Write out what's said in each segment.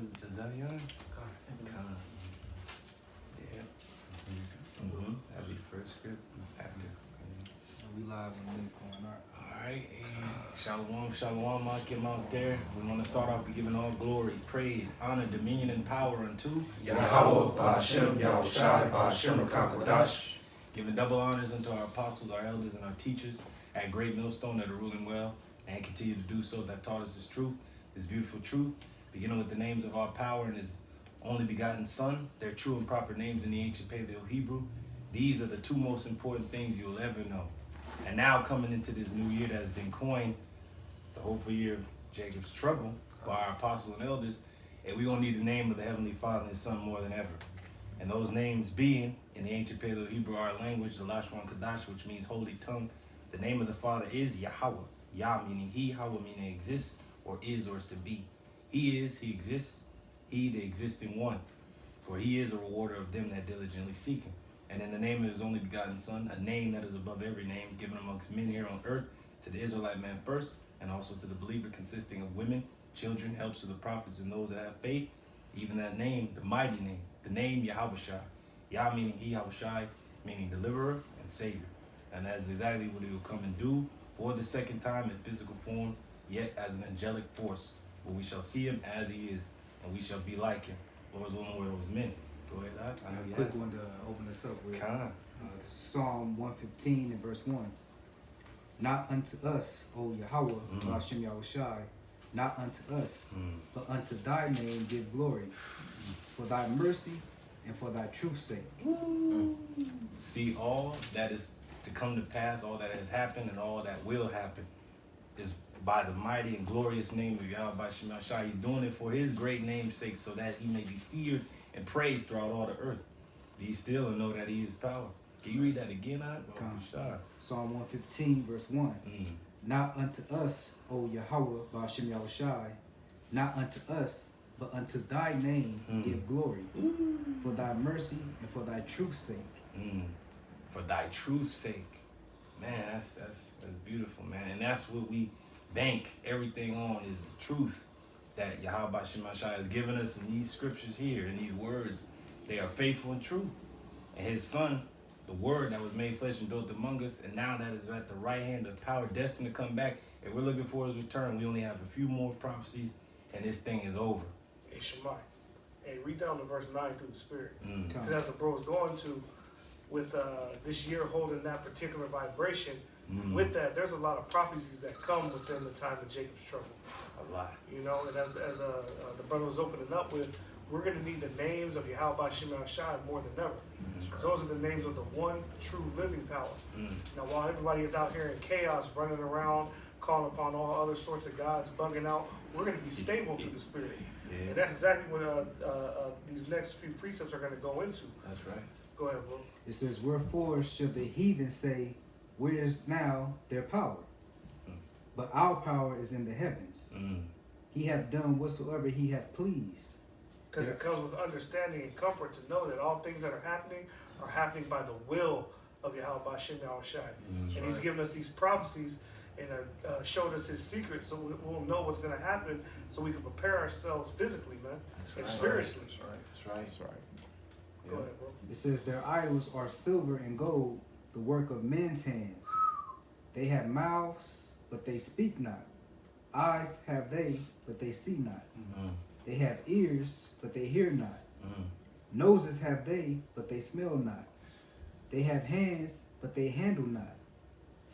Is that young? Khan. Yeah. That'd be the first script after. We live on Lincoln Art. Alright, shalom, shalom, Akim out there. We want to start off by giving all glory, praise, honor, dominion, and power unto Yahweh, Ba'ashem, Yahushai, Ba'ashem, Kakodash. Giving double honors unto our apostles, our elders, and our teachers at Great Millstone that are ruling well and continue to do so, that taught us this truth, this beautiful truth, beginning with the names of our power and his only begotten Son, their true and proper names in the ancient Paleo Hebrew. These are the two most important things you'll ever know. And now coming into this new year that has been coined, the hopeful year of Jacob's trouble by our apostles and elders, and we're going to need the name of the Heavenly Father and his Son more than ever. And those names being, in the ancient Paleo Hebrew, our language, the Lashwan Kadash, which means holy tongue. The name of the Father is Yahweh. Yah meaning he, Hawa meaning exists, or is, or is to be. He is, he exists, he the existing one. For he is a rewarder of them that diligently seek him. And in the name of his only begotten Son, a name that is above every name, given amongst men here on earth, to the Israelite man first, and also to the believer consisting of women, children, helps to the prophets and those that have faith, even that name, the mighty name, the name Yahushai. Yah meaning he, Yahushai meaning deliverer and savior. And that's exactly what he will come and do for the second time in physical form, yet as an angelic force, where we shall see him as he is, and we shall be like him. Lord's willing, where those men. Go ahead, I know you Quick asked. one to open this up with. Khan. Psalm 115 and verse 1. Not unto us, O Yahweh, Ba'ashem Yahushai, not unto us, but unto thy name give glory, for thy mercy and for thy truth's sake. See, all that is to come to pass, all that has happened, and all that will happen is by the mighty and glorious name of Yahweh Ba'ashem Yahushai. He's doing it for his great name's sake, so that he may be feared and praised throughout all the earth. Be still and know that he is power. Can you read that again, Sure. Psalm 115 verse 1. Not unto us, O Yahweh, Ba'ashem Yahushai, not unto us, but unto thy name give glory, for thy mercy and for thy truth's sake. For thy truth's sake. Man, that's beautiful, man. And that's what we bank everything on, is the truth that Yahweh Shemashai has given us in these scriptures here, in these words. They are faithful and true. And his Son, the word that was made flesh and dwelt among us, and now that is at the right hand of power, destined to come back, and we're looking for his return. We only have a few more prophecies, and this thing is over. Hey, Shemai, hey, read down to verse 9 through the Spirit. Come. Because as the bro is going to, with this year holding that particular vibration, with that, there's a lot of prophecies that come within the time of Jacob's trouble. A lot. You know, and as the brother was opening up with, we're going to need the names of Yahweh Ba'ashem Yahushai more than ever. Because those are the names of the one true living power. Now, while everybody is out here in chaos, running around, calling upon all other sorts of gods, bugging out, we're going to be stable through the Spirit. Yeah. And that's exactly what these next few precepts are going to go into. That's right. Go ahead, bro. It says, wherefore should the heathen say, where is now their power? But our power is in the heavens. He hath done whatsoever he hath pleased. Because it comes with understanding and comfort to know that all things that are happening by the will of Yahweh Ba'ashem Yahushai. And he's given us these prophecies and showed us his secrets, so we'll know what's going to happen, so we can prepare ourselves physically, man, and spiritually. That's right. Go ahead, bro. It says, their idols are silver and gold, the work of men's hands. They have mouths, but they speak not. Eyes have they, but they see not. They have ears, but they hear not. Noses have they, but they smell not. They have hands, but they handle not.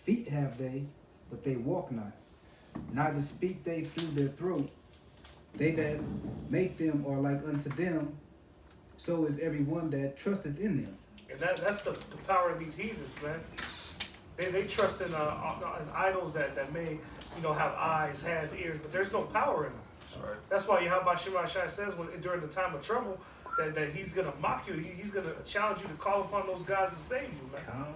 Feet have they, but they walk not. Neither speak they through their throat. They that make them are like unto them. So is every one that trusteth in them. And that's the power of these heathens, man. They trust in idols that may, have eyes, hands, ears, but there's no power in them. Right. That's why Yahweh Shemashai says during the time of trouble that he's going to mock you. He's going to challenge you to call upon those gods to save you, man.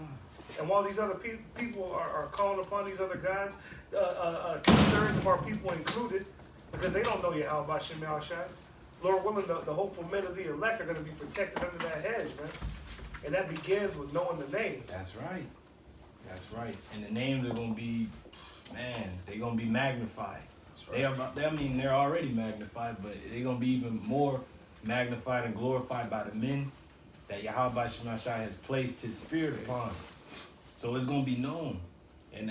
And while these other people are calling upon these other gods, 2/3 of our people included, because they don't know Yahweh Shemashai, Lord willing, the hopeful men of the elect are going to be protected under that hedge, man. And that begins with knowing the names. That's right. And the names are going to be, man, they're going to be magnified. They are, I mean, they're already magnified, but they're gonna be even more magnified and glorified by the men that Yahweh Shemashai has placed His Spirit upon. So it's gonna be known. And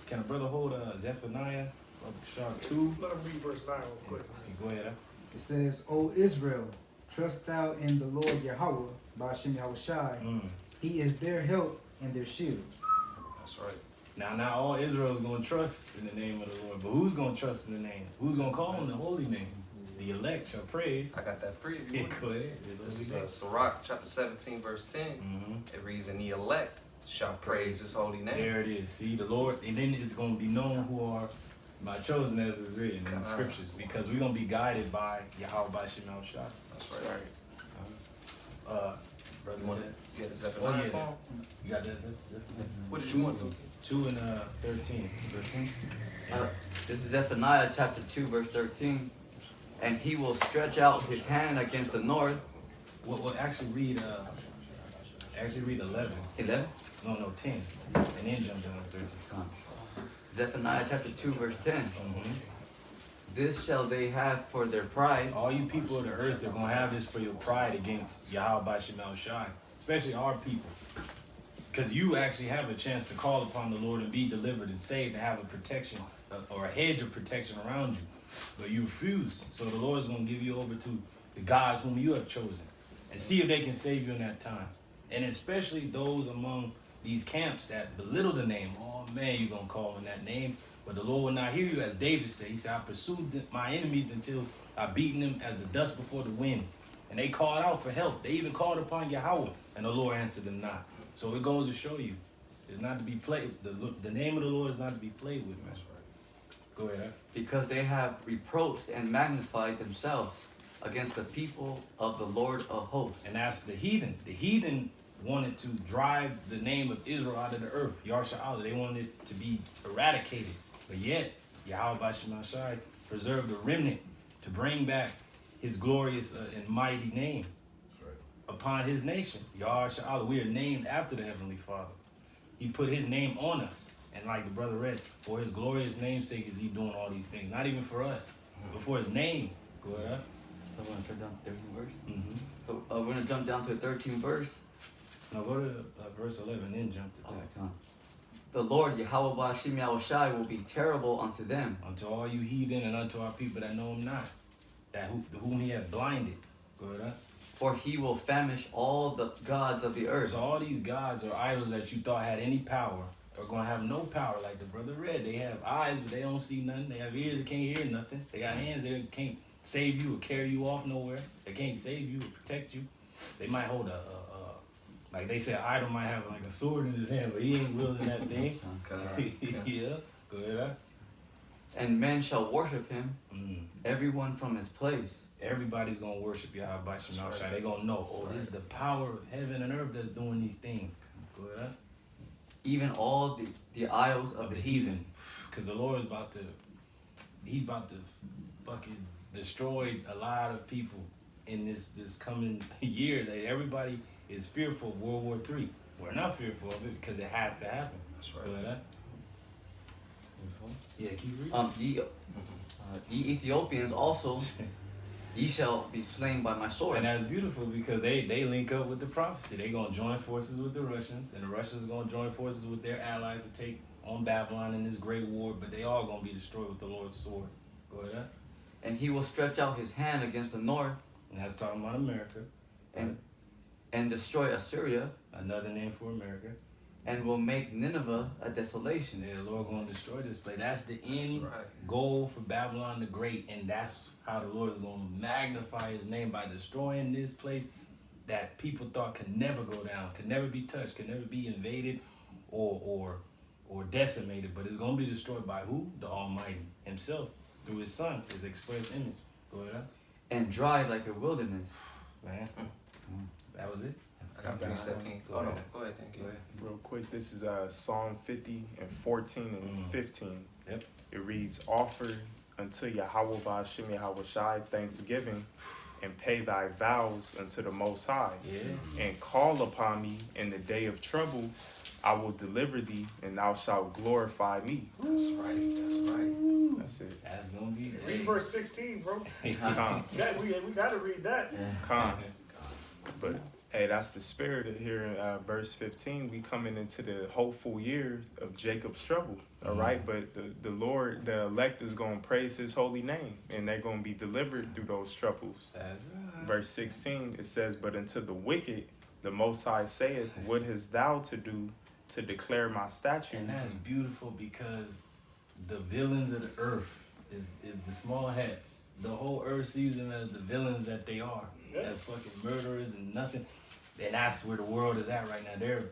can a brother hold Zephaniah, Shaw 2? Let him read verse 9 real quick. Go ahead. It says, O Israel, trust thou in the Lord Yahweh, Ba'ashem Yahushai. He is their help and their shield. That's right. Now all Israel is going to trust in the name of the Lord. But who's going to trust in the name? Who's going to call on the holy name? The elect shall praise. I got that preview. Yeah, go ahead. This is Sirach chapter 17, verse 10. It reads, and the elect shall praise His holy name. There it is. See, the Lord, and then it's going to be known who are my chosen, as is written in the scriptures, because we're going to be guided by Yahweh Shemel Shah. That's right. Brother You got the Zephaniah phone? You got that? What did you want to do? 2 and 13. 13. This is Zephaniah chapter 2, verse 13. And he will stretch out his hand against the north. Well, actually read 11. 11. No, 10. And then jump down to 13. Zephaniah chapter 2, verse 10. This shall they have for their pride. All you people of the earth are going to have this for your pride against Yahweh Shemel Shai, especially our people. Because you actually have a chance to call upon the Lord and be delivered and saved and have a protection or a hedge of protection around you. But you refuse. So the Lord is going to give you over to the gods whom you have chosen and see if they can save you in that time. And especially those among these camps that belittle the name. Oh man, you're going to call on that name. But the Lord will not hear you, as David said. He said, I pursued my enemies until I beaten them as the dust before the wind. And they called out for help. They even called upon Yahweh, and the Lord answered them not. So it goes to show you, it's not to be played. The name of the Lord is not to be played with. That's right. Go ahead. Because they have reproached and magnified themselves against the people of the Lord of hosts. And that's the heathen. The heathen wanted to drive the name of Israel out of the earth. Yarsha, they wanted it to be eradicated. But yet, Yahweh Shemashai preserved a remnant to bring back His glorious and mighty name upon His nation. Yarsha, we are named after the Heavenly Father. He put His name on us. And like the brother read, for His glorious name's sake is He doing all these things. Not even for us, but for His name. Go ahead. So we're going to turn down to 13 verse. So we're going to jump down to the 13th verse. Now go to verse 11, then jump to 13. Okay, come on. The Lord Yahweh Ba'ashem Yahushai will be terrible unto them. Unto all you heathen and unto our people that know Him not, whom He has blinded. Go ahead. For He will famish all the gods of the earth. So all these gods or idols that you thought had any power are going to have no power. Like the brother read, they have eyes, but they don't see nothing. They have ears that can't hear nothing. They got hands that can't save you or carry you off nowhere. They can't save you or protect you. They might hold like they say, idol might have like a sword in his hand, but he ain't wielding that thing. Yeah, go ahead. And men shall worship Him, everyone from his place. Everybody's going to worship Yahweh Shemel Shai. They're going to know, this is the power of heaven and earth that's doing these things. Go ahead. Even all the isles of the heathen. Because the Lord is He's about to fucking destroy a lot of people in this coming year. That everybody is fearful of World War III. We're not fearful of it because it has to happen. That's right. Go ahead. Yeah, keep reading. Ye Ethiopians also, ye shall be slain by my sword. And that's beautiful because they link up with the prophecy. They're going to join forces with the Russians, and the Russians are going to join forces with their allies to take on Babylon in this great war, but they all going to be destroyed with the Lord's sword. Go ahead. And He will stretch out His hand against the north. And that's talking about America. And destroy Assyria. Another name for America. And will make Nineveh a desolation. Yeah, the Lord going to destroy this place. That's the end goal for Babylon the Great. And that's how the Lord is going to magnify His name by destroying this place that people thought could never go down, could never be touched, could never be invaded or decimated. But it's going to be destroyed by who? The Almighty Himself through His Son, His express image. Go ahead. And dry like a wilderness. Man, that was it. I got precept. Oh no, go ahead, thank you. Real quick, this is Psalm 50 and 14 and 15. Yep. It reads, offer unto Yahweh Ba'ashem Yahushai thanksgiving, and pay thy vows unto the Most High. Yeah. And call upon me in the day of trouble. I will deliver thee, and thou shalt glorify me. That's right. That's right. That's it. That's gonna be. Read verse 16, bro. Con, We gotta read that. con. But hey, that's the spirit of here in verse 15. We coming into the hopeful year of Jacob's trouble. All right, but the Lord, the elect is gonna praise His holy name, and they're gonna be delivered through those troubles. That's right. Verse 16, it says, "But unto the wicked, the Most High saith, What hast thou to do to declare my statutes?" And that's beautiful because the villains of the earth is the small hats. The whole earth sees them as the villains that they are. Yeah. As fucking murderers and nothing. And that's where the world is at right now. They're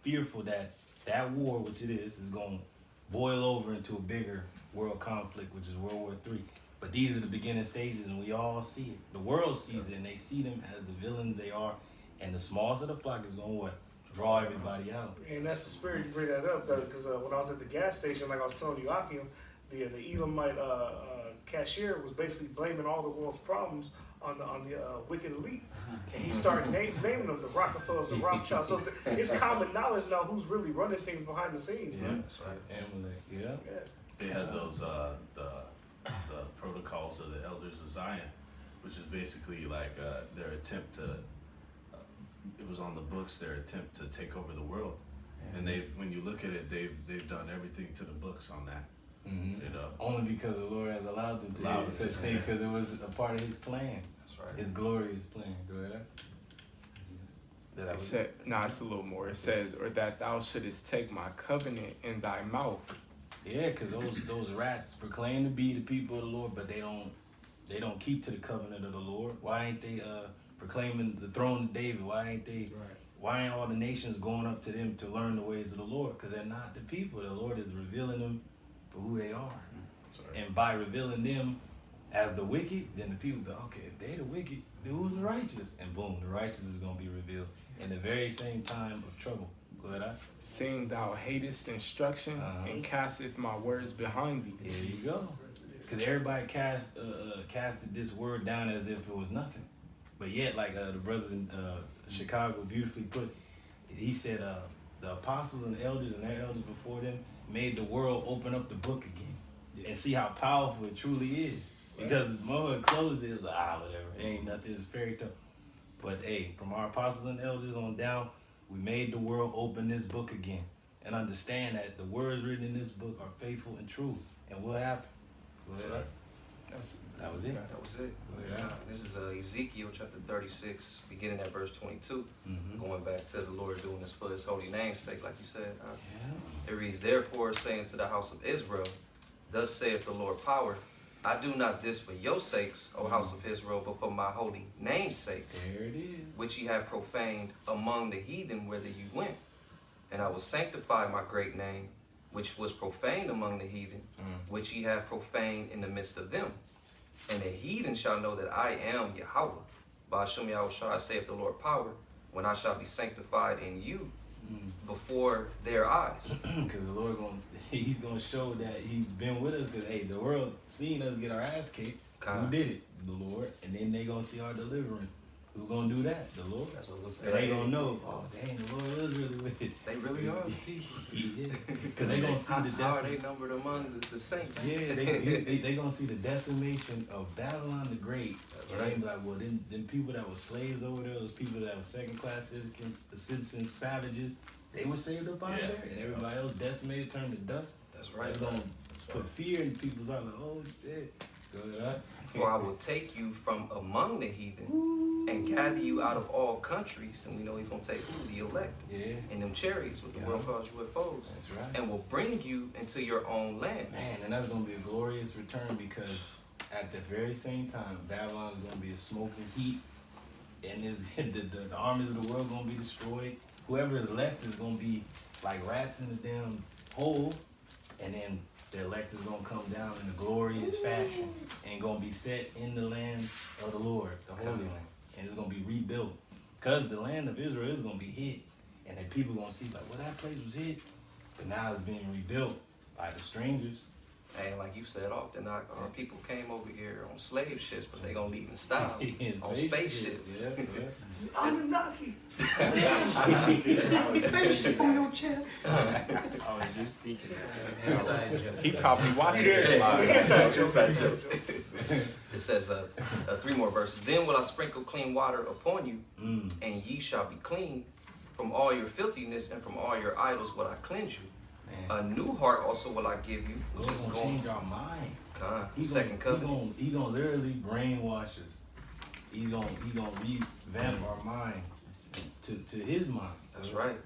fearful that that war, which it is going to boil over into a bigger world conflict, which is World War III. But these are the beginning stages, and we all see it. The world sees it, and they see them as the villains they are. And the smallest of the flock is going to what? Draw everybody out. And that's the spirit you bring that up, though, because when I was at the gas station, like I was telling you, Akim, the Elamite cashier was basically blaming all the world's problems on the wicked elite, and he started naming them the Rockefellers, the Rothschilds. So it's common knowledge now who's really running things behind the scenes, man. That's right. Amalek, yeah. Yeah. They had those the protocols of the elders of Zion, which is basically like their attempt to. It was on the books, their attempt to take over the world, and when you look at it, they've done everything to the books on that. Mm-hmm. You know, Only because the Lord has allowed them to do such things, because it was a part of His plan, That's right. His glorious plan. Go ahead. It said, it's a little more. It says, "Or that thou shouldest take my covenant in thy mouth." Yeah, because those rats proclaim to be the people of the Lord, but they don't keep to the covenant of the Lord. Why ain't they proclaiming the throne of David? Why ain't all the nations going up to them to learn the ways of the Lord? Because they're not the people. The Lord is revealing them for who they are. And by revealing them as the wicked, then the people go, okay, if they the wicked, then who's the righteous? And boom, the righteous is going to be revealed in the very same time of trouble. Go ahead. "Seeing thou hatest instruction and casteth my words behind thee." There you go. Because everybody casted this word down as if it was nothing. But yet, like the brothers in Chicago beautifully put, he said the apostles and elders and their elders before them made the world open up the book again and see how powerful it truly is. Because mother closed it, was like, whatever, it ain't nothing, it's fairy tale. But hey, from our apostles and elders on down, we made the world open this book again and understand that the words written in this book are faithful and true. And what happened? That was it. That was it. Yeah. This is Ezekiel chapter 36, beginning at verse 22. Mm-hmm. Going back to the Lord doing this for His holy name's sake, like you said. It reads, "Therefore, saying to the house of Israel, Thus saith the Lord power, I do not this for your sakes, O house of Israel, but for my holy name's sake, There it is. which ye have profaned among the heathen whither you went. And I will sanctify my great name, which was profaned among the heathen, which ye have profaned in the midst of them. And the heathen shall know that I am Yahweh. Ba'ashem Yahushua, saith the Lord power, when I shall be sanctified in you before their eyes." Because the Lord He's gonna show that He's been with us. Because hey, the world seen us get our ass kicked. Who did it? The Lord. And then they gonna see our deliverance. Who's gonna do that? The Lord. That's what we'll say. And they gonna know. Oh dang, the Lord is really with it. They really are the people. He is. Because they gonna see the How are they decimation. numbered among the saints? Yeah, they gonna see the decimation of Babylon the Great. That's And right. they be like, well, them people that were slaves over there, those people that were second class citizens, savages, they were saved up out of there, and everybody else decimated, turned to dust. That's right. That's gonna put fear in people's hearts. Like, oh shit, go ahead. For I will take you from among the heathen and gather you out of all countries. And we know He's going to take who? The elect. Yeah, In them chariots with the world calls you foes. that's right. And will bring you into your own land. Man, and that's gonna be a glorious return because at the very same time, Babylon is gonna be a smoking heat, and the armies of the world gonna be destroyed. Whoever is left is gonna be like rats in the damn hole, and then the elect is gonna come down in a glorious fashion and gonna be set in the land of the Lord, the Holy Land, and it's gonna be rebuilt. Cause the land of Israel is gonna be hit, and then people gonna see like, well, that place was hit, but now it's being rebuilt by the strangers. And like you said often, our people came over here on slave ships, but they gonna leave in style on spaceships. Yeah, yeah. Anunnaki. That's a spaceship on your chest. I was just thinking that. He probably watched this live. Inside joke. It says 3 more verses. Then will I sprinkle clean water upon you, Mm. and ye shall be clean. From all your filthiness and from all your idols will I cleanse you. Man. A new heart also will I give you, which Lord's is gonna going change our mind. second covenant. He gonna literally brainwash us. He gonna revamp our mind to his mind. That's right.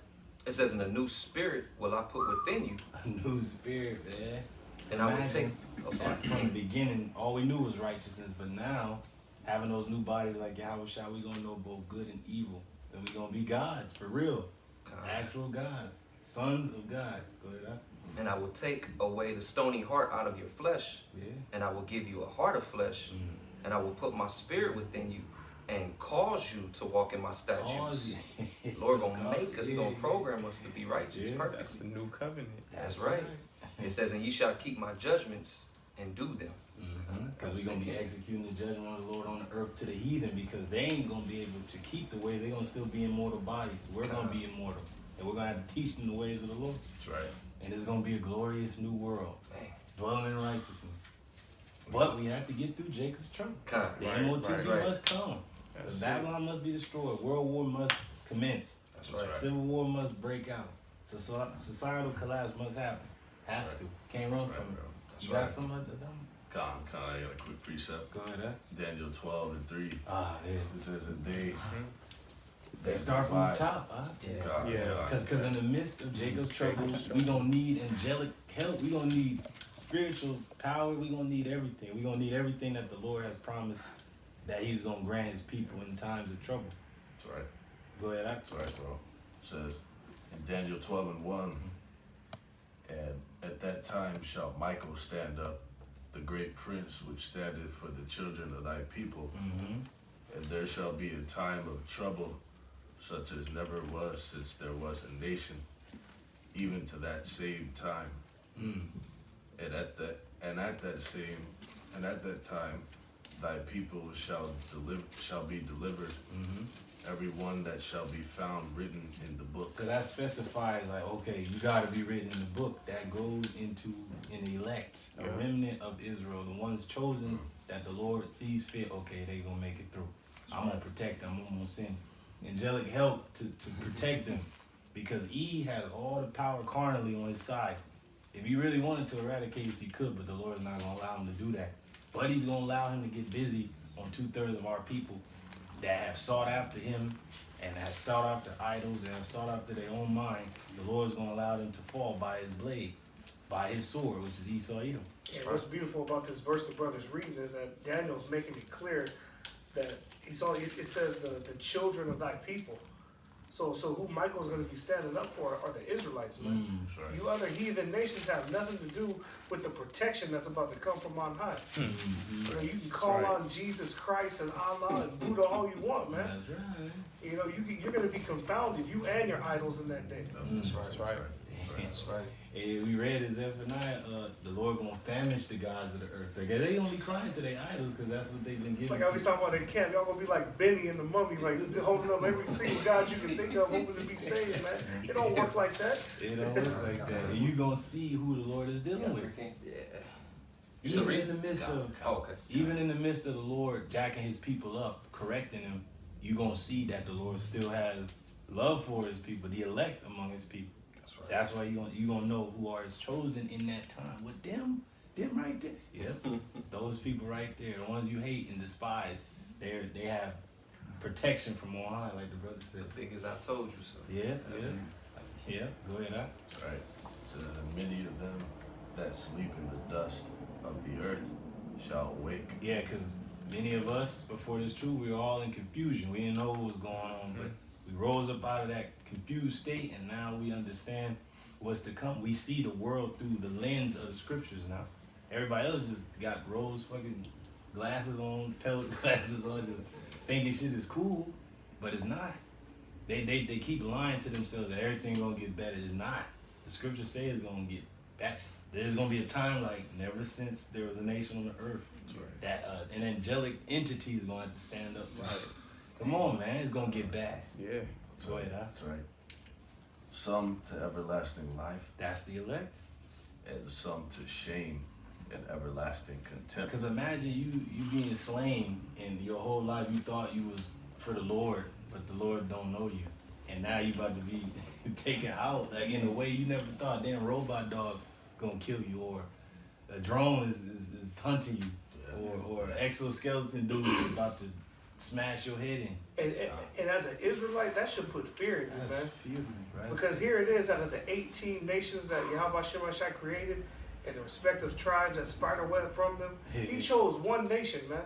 It says, "In a new spirit will I put within you, A new spirit, man. and I will Imagine take." Oh, sorry. From the beginning, all we knew was righteousness, but now having those new bodies like Yahweh Shai, we gonna know both good and evil, and we gonna be gods for real, actual gods, sons of God. Go ahead. And I will take away the stony heart out of your flesh, Yeah. and I will give you a heart of flesh, and I will put my spirit within you, and cause you to walk in my statutes. Lord gonna make us, He gonna program us to be righteous, Yeah. perfect. That's the new covenant. That's right. It says, "And ye shall keep my judgments and do them." Because we're going to be executing the judgment of the Lord on the earth to the heathen, because they ain't going to be able to keep the way. They're going to still be in mortal bodies. We're going to be immortal. And we're going to have to teach them the ways of the Lord. That's right. And it's going to be a glorious new world, Man. dwelling in righteousness. But we have to get through Jacob's trouble. The MOTs must come. That's The Babylon must be destroyed. World war must commence. That's right. Civil war must break out. Societal collapse must happen. Has to. Can't run That's from right, it. bro. That's You got right. some of the dumb? I got a quick precept. Go ahead, Daniel 12:3. Ah, yeah. It says that they Start from the provide- top, huh? God, Yeah. God. Because in the midst of Jacob's troubles, we gonna need angelic help. We gonna need spiritual power. We gonna need everything. We gonna need everything that the Lord has promised that He's gonna grant His people in times of trouble. That's right. Go ahead, That's right, bro. It says in Daniel 12:1, and at that time shall Michael stand up, the great prince which standeth for the children of thy people, Mm-hmm. and there shall be a time of trouble such as never was since there was a nation, even to that same time. Mm. And at that time thy people shall be delivered, Mm-hmm. every one that shall be found written in the book. So that specifies, like, okay, you got to be written in the book. That goes into an elect, a Yeah. remnant of Israel, the ones chosen that the Lord sees fit. Okay, they gonna make it through. I'm gonna protect them. I'm gonna send angelic help to protect them, because he has all the power carnally on his side. If he really wanted to eradicate us, he could, but the Lord's not gonna allow him to do that. But he's gonna allow him to get busy on 2/3 of our people that have sought after him and have sought after idols and have sought after their own mind. The Lord's gonna allow them to fall by his blade, by his sword, which is Esau Edom. And what's beautiful about this verse the brother's reading is that Daniel's making it clear that it says the children of thy people. So who Michael's going to be standing up for are the Israelites, man. That's right. You other heathen nations have nothing to do with the protection that's about to come from on high. You know, you can call right. on Jesus Christ and Allah and Buddha all you want, man. That's right. You know, you're going to be confounded, you and your idols in that day. That's right. That's right. Hey, we read in Zephaniah, the Lord gonna famish the gods of the earth. So they only crying to their idols because that's what they've been given. Like I was talking about in camp, y'all gonna be like Benny and the Mummy, like holding up every single god you can think of, hoping to be saved, man. It don't work like that. It don't work like that. And you gonna see who the Lord is dealing with. Yeah. Even in the midst of, Oh, okay. even in the midst of the Lord jacking his people up, correcting them, you gonna see that the Lord still has love for his people, the elect among his people. That's right. That's why you gonna know who are his chosen in that time. With them right there. Yeah. Those people right there, the ones you hate and despise, they have protection from on high, like the brother said. Big as I told you so. Yeah. Yeah. Go ahead, That's right. So that many of them that sleep in the dust of the earth shall awake. Yeah, because many of us, before this truth, we were all in confusion. We didn't know what was going on, but we rose up out of that confused state, and now we understand what's to come. We see the world through the lens of the scriptures now. Everybody else just got rose fucking glasses on, pellet glasses on, just thinking shit is cool, but it's not. They keep lying to themselves that everything gonna get better. It's not. The scriptures say it's gonna get There's gonna be a time like never since there was a nation on the earth that an angelic entity is gonna have to stand up. Right. Come on, man, it's gonna get bad. Yeah. Go ahead, huh? That's right. Some to everlasting life, That's the elect. and some to shame and everlasting contempt. Because imagine you being slain and your whole life you thought you was for the Lord, but the Lord don't know you, and now you about to be taken out like in a way you never thought. Damn robot dog gonna kill you, or a drone is hunting you, or exoskeleton dude is about to smash your head in. And as an Israelite, that should put fear in you, That's man. fearful, right? Because here it is, out of the 18 nations that Yahweh Shemashai created, and the respective tribes that spider web from them, he chose one nation, man.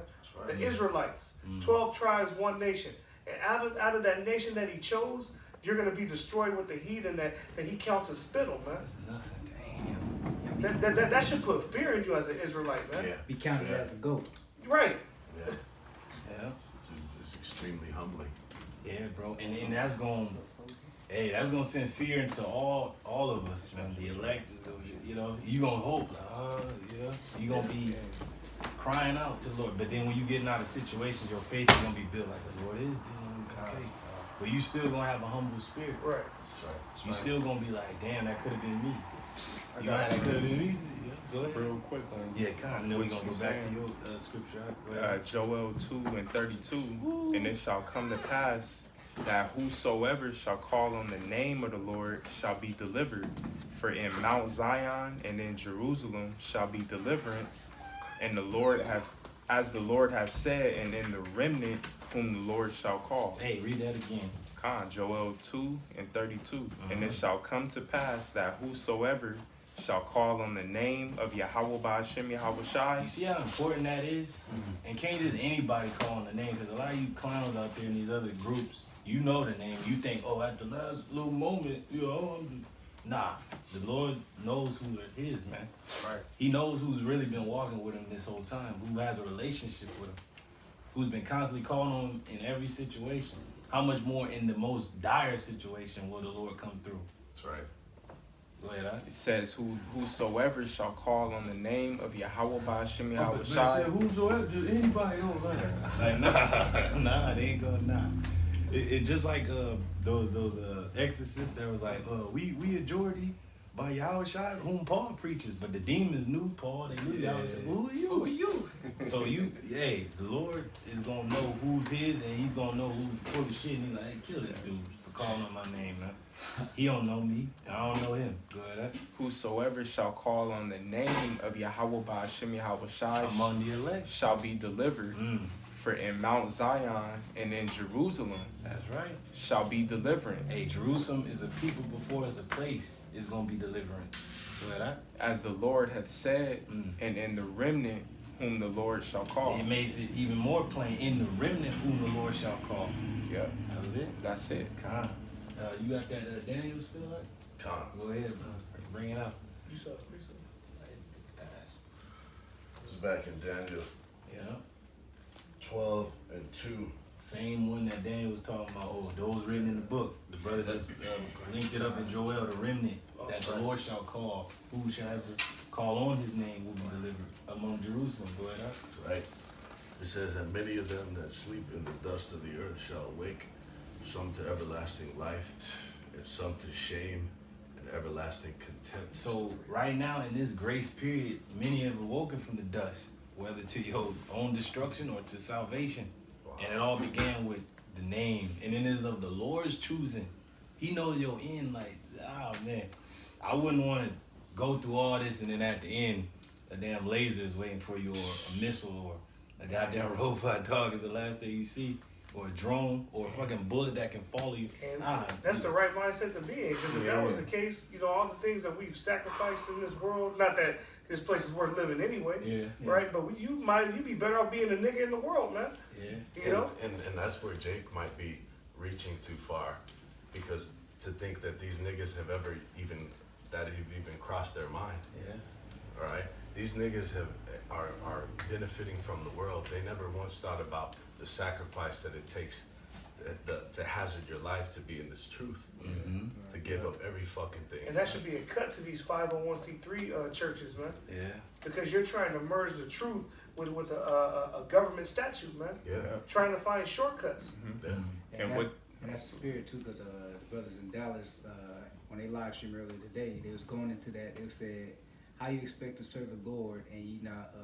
The Israelites. 12 tribes, one nation. And out of that nation that he chose, you're going to be destroyed with the heathen that he counts as spittle, man. That's nothing. Damn. That should put fear in you as an Israelite, man. Yeah. Be counted as a goat. Right. Yeah. Yeah. It's extremely humbling. Yeah, bro. And that's going. Hey, that's gonna send fear into all of us, man. The elect is gonna, you gonna hope, you gonna be crying out to the Lord. But then when you getting out of situations, your faith is gonna be built like the Lord is dealing with. Okay, but you still gonna have a humble spirit. Right. That's right. You still gonna be like, damn, that could have been me. You know how that could have been me. Yeah, go ahead. Real quick on Yeah, kind of. Then we gonna what go you back to saying. your scripture. Go ahead. Joel 2:32, and it shall come to pass that whosoever shall call on the name of the Lord shall be delivered. For in Mount Zion and in Jerusalem shall be deliverance, and the Lord as the Lord hath said, and in the remnant whom the Lord shall call. Hey, read that again. Joel 2:32, and it shall come to pass that whosoever shall call on the name of Yahweh Ba'ashem Yahweh Shai. You see how important that is? And can't just anybody call on the name, because a lot of you clowns out there in these other groups, you know the name. You think, oh, at the last little moment, nah. The Lord knows who are his, man. Right. He knows who's really been walking with him this whole time, who has a relationship with him, who's been constantly calling on him in every situation. How much more in the most dire situation will the Lord come through? That's right. Go ahead, huh? It says, whosoever shall call on the name of Yahweh Ba'ashem Oh, Yahweh but Shai. whosoever, just anybody on like nah, they ain't gonna nah. It just like those exorcists that was like, we majority by Yahweh Shai, whom Paul preaches, but the demons knew Paul, they knew Yahweh Shai. Who are you? So the Lord is gonna know who's his, and he's gonna know who's full of shit, and he's like, hey, kill this dude for calling on my name, man. He don't know me, I don't know him. Go ahead. Whosoever shall call on the name of Yahweh Ba'ashem Yahweh Shai Among the elect. shall be delivered. For in Mount Zion and in Jerusalem That's right. shall be deliverance. Hey, Jerusalem is a people before it's a place. It's gonna be deliverance. Go ahead. As the Lord hath said, and in the remnant whom the Lord shall call. It makes it even more plain. In the remnant whom the Lord shall call. Yeah, That was it. that's it. Con. You got that Daniel still right? Con. Go ahead, bro. Bring it up. You saw it. This is back in Daniel Yeah. 12:2. Same one that Daniel was talking about. Oh, those written in the book. The brother just linked it up in Joel, the remnant that the Lord shall call. Who shall ever call on his name will be delivered among Jerusalem. Go ahead. That's right. It says, and many of them that sleep in the dust of the earth shall awake, some to everlasting life, and some to shame and everlasting contempt. So right now in this grace period, many have awoken from the dust, whether to your own destruction or to salvation. And it all began with the name. And it is of the Lord's choosing. He knows your end, like, man. I wouldn't want to go through all this and then at the end, a damn laser is waiting for you, or a missile, or a goddamn robot dog is the last thing you see, or a drone, or a fucking bullet that can follow you. And that's the right mindset to be in, because if that was the case, all the things that we've sacrificed in this world, not that this place is worth living anyway, right? But you'd be better off being a nigga in the world, man. Yeah. You know? And that's where Jake might be reaching too far, because to think that these niggas have even crossed their mind. Yeah. All right, these niggas are benefiting from the world. They never once thought about the sacrifice that it takes to hazard your life to be in this truth, Mm-hmm. to give up every fucking thing. And that should be a cut to these 501c3 churches, man, Yeah. because you're trying to merge the truth with a government statute, man. Yeah. Trying to find shortcuts. Yeah. And that, what- and that's the spirit too, because the brothers in Dallas, when they live streamed earlier today, they was going into that. They said, "How you expect to serve the Lord and you not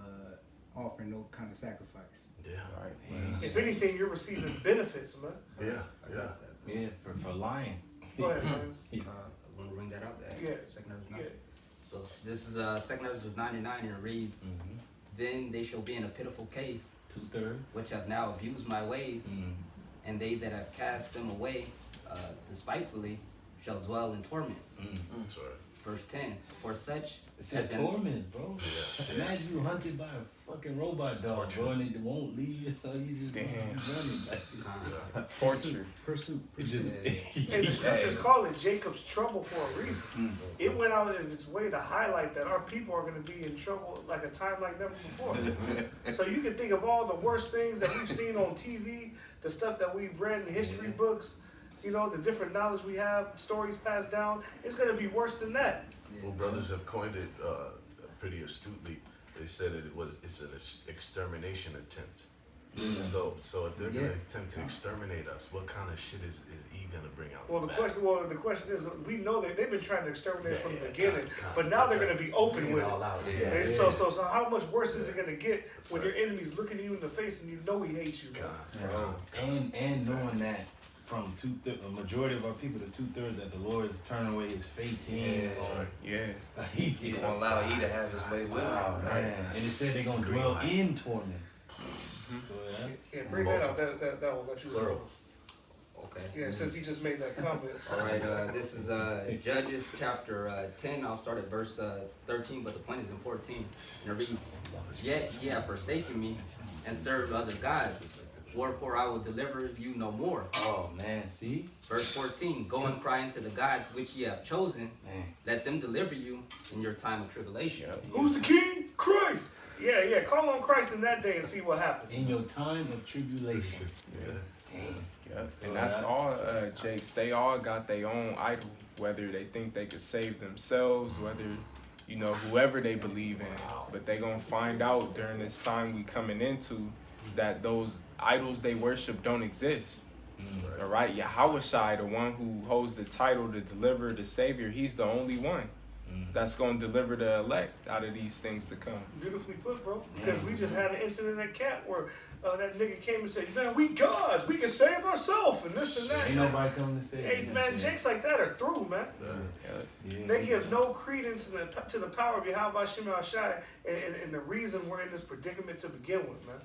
offering no kind of sacrifice?" Yeah. Right. If anything, you're receiving benefits, man. Yeah. Yeah. Yeah, for lying. Go ahead, son. I want to bring that out. Yeah. Second verse Yeah. 9. So this is second verse 99, and it reads, Mm-hmm. "Then they shall be in a pitiful case, 2/3. which have now abused my ways, Mm-hmm. and they that have cast them away despitefully shall dwell in torments." Mm-hmm. That's right. Verse 10, "For such It said as in torments, bro. Yeah. Imagine you hunted by a fucking robot dog, Torture. bro, and it won't leave you, so you just Damn. running. Like, Yeah. Torture. Pursuit. it just, And the scriptures call it Jacob's trouble for a reason. It went out of its way to highlight that our people are going to be in trouble like a time like never before. So you can think of all the worst things that we've seen on TV, the stuff that we've read in history Yeah. books, you know, the different knowledge we have, stories passed down. It's going to be worse than that. Well, brothers have coined it pretty astutely. They said it's an extermination attempt. So if they're gonna attempt to exterminate us, what kind of shit is E gonna bring out? Well, the question is, we know that they've been trying to exterminate us from the beginning, God, but now they're that's going to be open bring with it it. all out. And so how much worse is it going to get That's when right. your enemy's looking you in the face and you know he hates you, man? God. and knowing that from a majority of our people, the 2/3 that the Lord is turning away His face in. That's right. Yeah. He gonna allow E to have his way with Wow, him. man. And it said they're gonna Green dwell light. in torments. Go ahead. Yeah, bring that out. That will let you Plural. Okay. Yeah, since he just made that comment. All right, this is Judges chapter 10. I'll start at verse 13, but the point is in 14. And it reads, "Yet ye have forsaken me and served other gods, wherefore I will deliver you no more." Oh man, see, Verse 14, "Go and cry unto the gods which ye have chosen, man. let them deliver you in your time of tribulation." Yep. Who's the king? Christ. Yeah. Call on Christ in that day and see what happens. In your time of tribulation. Yeah. Damn. Yep. And that's all, Jakes. They all got their own idol, whether they think they could save themselves, whether, you know, whoever they believe in. But they gonna find out during this time we coming into that those idols they worship don't exist. All right, Yahushua, the one who holds the title to deliver the Savior, he's the only one that's going to deliver the elect out of these things to come. Beautifully put, bro. Because we just had an incident at camp where that nigga came and said, "Man, we gods. We can save ourselves and this and that." Ain't nobody coming to say. Hey, man, jakes like that are through, man. Yeah. They give no credence to the power of Yahweh Shema Shai and the reason we're in this predicament to begin with, man.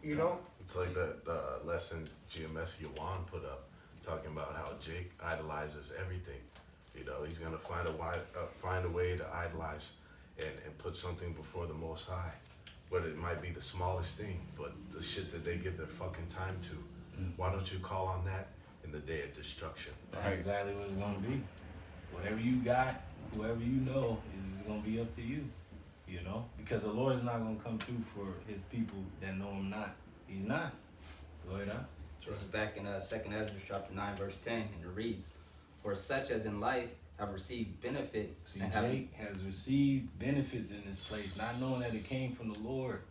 You know? It's like that lesson GMS Yawan put up, talking about how Jake idolizes everything. You know, he's gonna find a way to idolize and put something before the Most High, but it might be the smallest thing, but the shit that they give their fucking time to. Why don't you call on that in the day of destruction? That's exactly what it's gonna be. Whatever you got, whoever you know, is gonna be up to you. You know, because the Lord is not gonna come through for His people that know Him not. He's not. Go ahead, huh? This is back in 2nd Ezra chapter 9, verse 10, and it reads, "For such as in life have received benefits See, and have Jake has received benefits in this place, not knowing that it came from the Lord,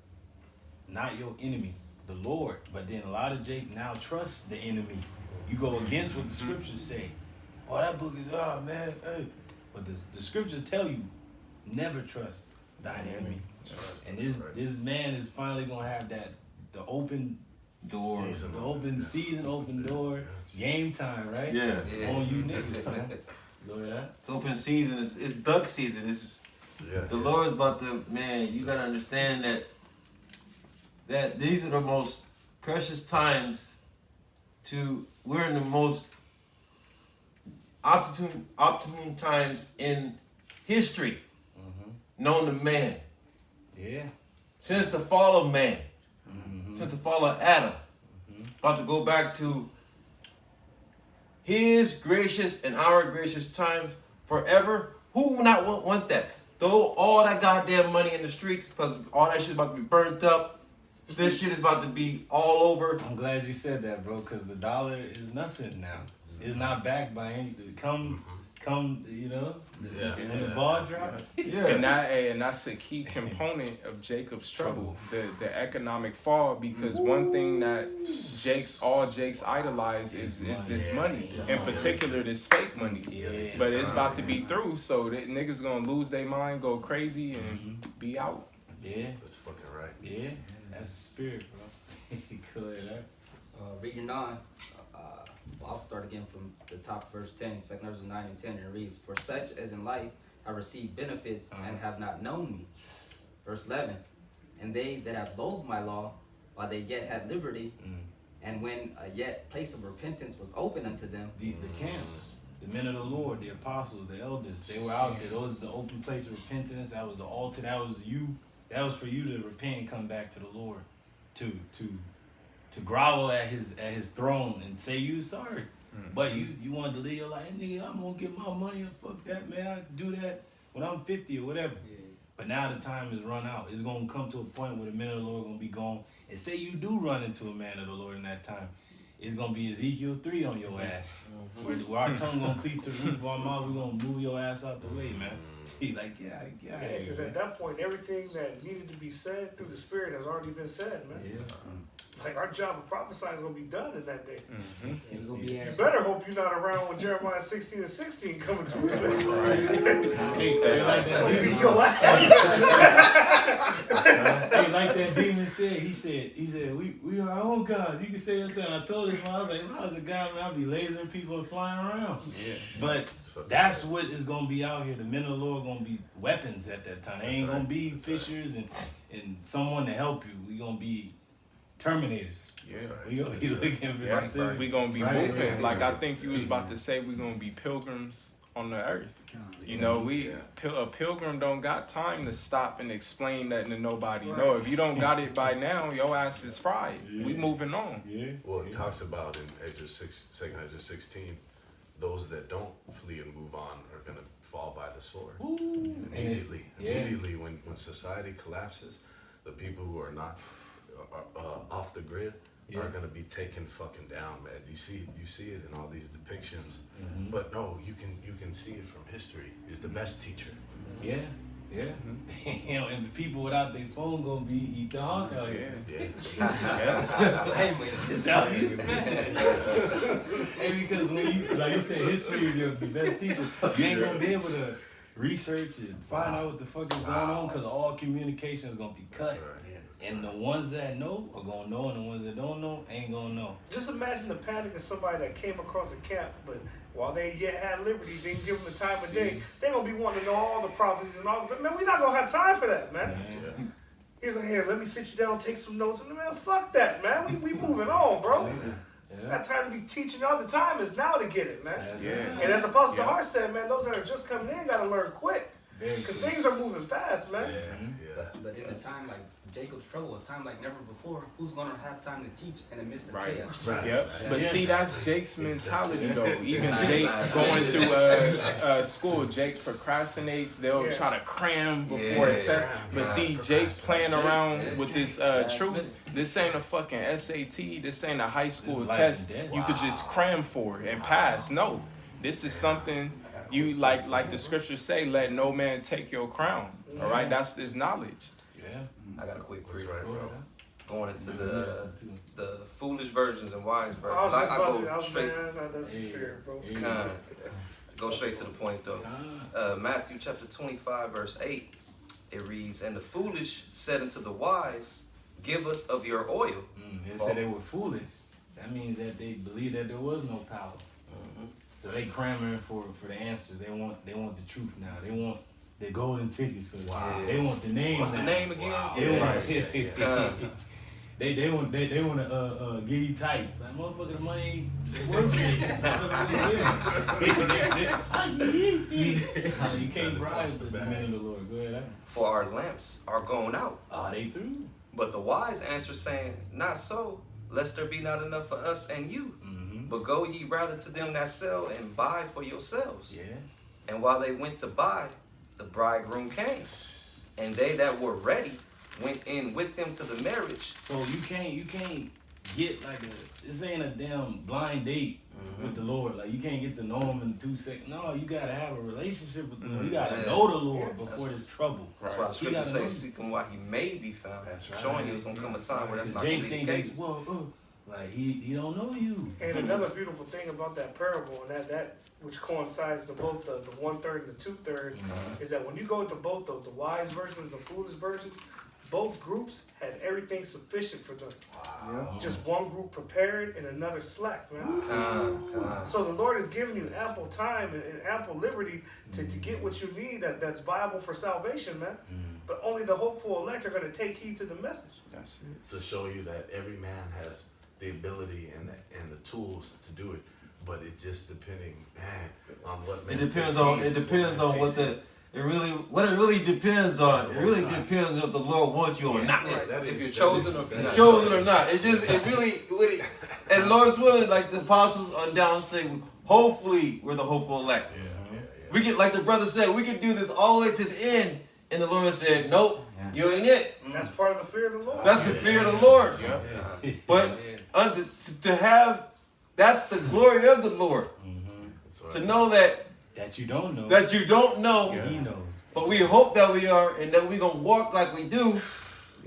not your enemy, the Lord. But then a lot of Jake now trusts the enemy. You go against what the scriptures say. Oh, that book is, oh man, hey. But the scriptures tell you, never trust thine enemy. And this man is finally gonna have the open door, Season. the open season, open door, game time, right? Yeah. On you niggas, man. Go ahead. It's open season. It's duck season. Yeah. The Lord's about to, man, you gotta understand that these are the most precious times we're in the most optimum times in history known to man. Yeah. Since the fall of man. Mm-hmm. Since the fall of Adam. About to go back to His gracious and our gracious times forever. Who would not want that? Throw all that goddamn money in the streets because all that shit about to be burnt up. this shit is about to be all over. I'm glad you said that, bro, because the dollar is nothing now. It's not backed by anything. Come, you know, when the ball drop. Yeah. And that's a key component of Jacob's trouble, the economic fall, because one thing that Jake's idolize is this money, in particular this fake money. Yeah. But it's about to be through, so that niggas gonna lose their mind, go crazy, and be out. Yeah. That's fucking right. Yeah. That's the spirit, bro. Clear that. Reading on, I'll start again from the top, verse 10, 2 verses 9 and 10, and it reads, "For such as in life have received benefits and have not known me." Verse 11, "And they that have loathed my law, while they yet had liberty, and when a yet place of repentance was open unto them." The camps, the men of the Lord, the apostles, the elders, they were out there. Those the open place of repentance. That was the altar. That was you. That was for you to repent and come back to the Lord, to grovel at his throne and say you sorry. But you wanted to live your life, nigga. I'm gonna get my money and fuck that, man. I do that when I'm 50 or whatever. Yeah. But now the time is run out. It's gonna come to a point where the men of the Lord are gonna be gone. And say you do run into a man of the Lord in that time, it's gonna be Ezekiel 3 on your ass. Where our tongue gonna cleave to the roof of our mouth, we're gonna move your ass out the way, man. He like, yeah. Because at that point, everything that needed to be said through the Spirit has already been said, man. Yeah. Like our job of prophesying is gonna be done in that day. It's gonna be You ass. better hope you're not around when Jeremiah 16 and 16 coming to effect. Hey, like It's gonna be that. your ass. Hey, like that demon said. He said, we are our own gods. You can say yourself. I told this one, I was like, if I was a guy, man, I'd be lasering people and flying around. Yeah. But that's what is gonna be out here. The men of the Lord gonna be weapons at that time. They ain't gonna be fishers and someone to help you. We gonna be terminators. Yeah. We gonna be looking for something. We gonna be Right, moving. right, Like I think you was about to say, we gonna be pilgrims on the earth. You know, a pilgrim don't got time to stop and explain that to nobody. No, if you don't got it by now, your ass is fried. We moving on. Yeah. Well, it talks about in Ezra 6, 2 Ezra 16, those that don't flee and move on are going to fall by the sword. Immediately when society collapses, the people who are not off the grid are going to be taken fucking down, man. You see it in all these depictions. But no, you can see it from history. It's the best teacher. Yeah. You know, and the people without their phone gonna be eat the hog out here. Hey, man. And because when you, like you said, history is the best teacher. You ain't gonna be able to research and find out what the fuck is going on because all communication is gonna be cut. And the ones that know are gonna know, and the ones that don't know ain't gonna know. Just imagine the panic of somebody that came across a camp, but while they yet had liberty, didn't give them the time of day. They gonna be wanting to know all the prophecies and all. But man, we not gonna have time for that, man. He's like, here, let me sit you down, take some notes. And man, fuck that, man. We moving on, bro. That time to be teaching all the time is now to get it, man. And as Apostle Hart said, man, those that are just coming in gotta learn quick. Because things are moving fast, man. But in a time like Jacob's trouble, a time like never before, who's gonna have time to teach in the midst of chaos? Yep. But see, that's Jake's mentality though. Even Jake going through school, Jake procrastinates. They'll try to cram before the test. But see, Jake's playing around with this truth. This ain't a fucking SAT. This ain't a high school test. You could just cram for and pass. No, this is something you like the scriptures say. Let no man take your crown. All right, that's this knowledge. I got a quick That's three. right, bro. Going into the foolish versions and wise I was versions. just I about to, go straight. that's the spirit, bro. Go straight to the point though. Matthew chapter 25 verse 8. It reads, "And the foolish said unto the wise, Give us of your oil." They said they were foolish. That means that they believed that there was no power. So they clamoring for the answers. They want the truth now. They want the golden ticket. So they want the name. What's now. the name again? They want to give you tights. Like, motherfucker, the money ain't worth it. You can't bribe the men of the Lord. Go ahead. For our lamps are gone out. Are they through? But the wise answer saying, Not so, lest there be not enough for us and you. But go ye rather to them that sell and buy for yourselves. Yeah. And while they went to buy, the bridegroom came. And they that were ready went in with him to the marriage. So you can't get like this ain't a damn blind date with the Lord. Like you can't get to know him in 2 seconds. No, you gotta have a relationship with the Lord. You gotta know the Lord before there's trouble. That's why the You scripture gotta know. says, seek him while he may be found. That's right. Showing you it's gonna come a time where that's not Jake gonna be the think case. like he don't know you. And another beautiful thing about that parable, and that which coincides to both the 1/3 and the 2/3, is that when you go into both the wise versions and the foolish versions, both groups had everything sufficient for them. Yeah. Just one group prepared and another slack, man. God. So the Lord has given you ample time and ample liberty to get what you need that's viable for salvation, man. But only the hopeful elect are going to take heed to the message. That's it. To show you that every man has the ability and the tools to do it, but it just depending, on what. It depends on what it really depends on. It really depends if the Lord wants you or not. If you're chosen or not. Chosen or not. It really, and Lord's willing, like the apostles on down say, hopefully we're the hopeful elect. We get, like the brother said, we can do this all the way to the end, and the Lord said, nope, you ain't it. That's part of the fear of the Lord. That's the fear of the Lord. Yeah. But to have, that's the glory of the Lord. To know that you don't know. That you don't know. He knows. But we hope that we are, and that we're going to walk like we do.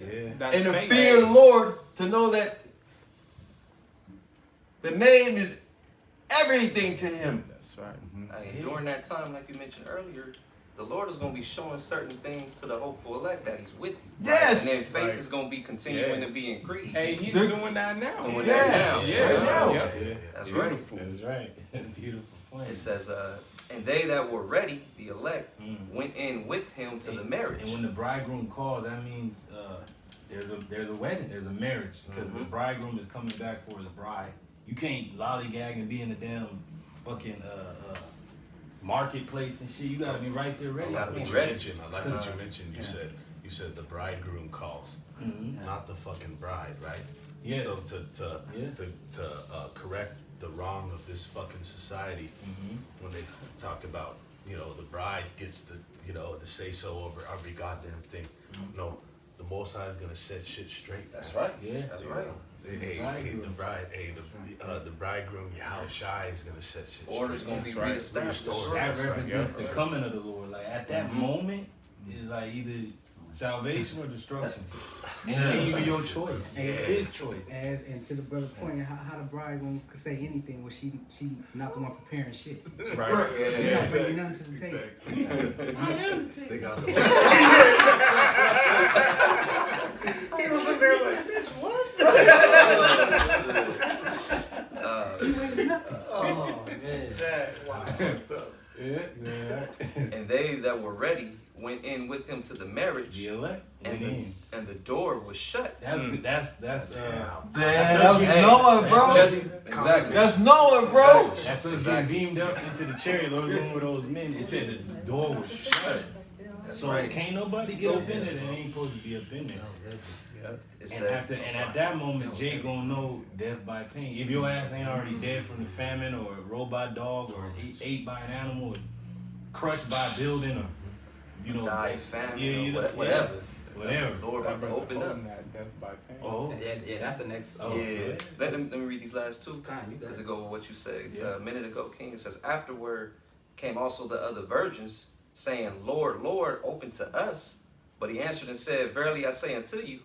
Yeah. That's And the faith. fear of the Lord, to know that the name is everything to him. That's right. Hey, during that time, like you mentioned earlier, the Lord is going to be showing certain things to the hopeful elect that he's with you. Yes. And then faith Right. is going to be continuing Yeah. to be increased. Hey, he's They're- doing that now. Doing Yeah. that now. Yeah. Right now. Yeah. That's right. Beautiful. That's right. Beautiful point. It says, and they that were ready, the elect, Mm. went in with him to the marriage. And when the bridegroom calls, that means there's a wedding, there's a marriage, because the bridegroom is coming back for his bride. You can't lollygag and be in the damn fucking marketplace and shit. You gotta be right there ready. Gotta for be it. ready. I like what you mentioned. You said the bridegroom calls, not the fucking bride, right? Yeah. So to correct the wrong of this fucking society, when they talk about the bride gets the the say so over every goddamn thing. No, the Most High is gonna set shit straight. That's right. Yeah. That's right. The bridegroom Yahweh Shai is gonna set shit straight. Order's going to be That's right. reestablished. That represents the Yeah. coming of the Lord. Like at that moment is like either salvation or destruction. And it ain't even your choice. It's his choice. And to the brother's point, how the bride gonna say anything when she not the one preparing shit? Right. You're not bringing nothing to the table. They got the He was sitting there like, bitch, what? Oh man. Wow. And they that were ready went in with him to the marriage, The elect went and in. the door was shut. That's Damn, that's that's Noah, bro. Exactly. That's Noah, bro. That's us getting beamed up into the chariot. Lord was one with those men. It said the door was shut. That's So right. can't nobody get up in there that ain't supposed to be up in there. It And at that moment, Jay gonna know death by pain. If your ass ain't already dead from the famine, or a robot dog, or ate by an animal, or crushed by a building, or die, famine, yeah, or whatever. Whatever. The Lord about to open up. That death by pain. Oh, Yeah, that's the next. Oh, Yeah. okay. Let me read these last two. Kind, you got Because it. it go with what you said Yeah. a minute ago, King. It says, afterward came also the other virgins, saying, Lord, Lord, open to us. But he answered and said, verily I say unto you,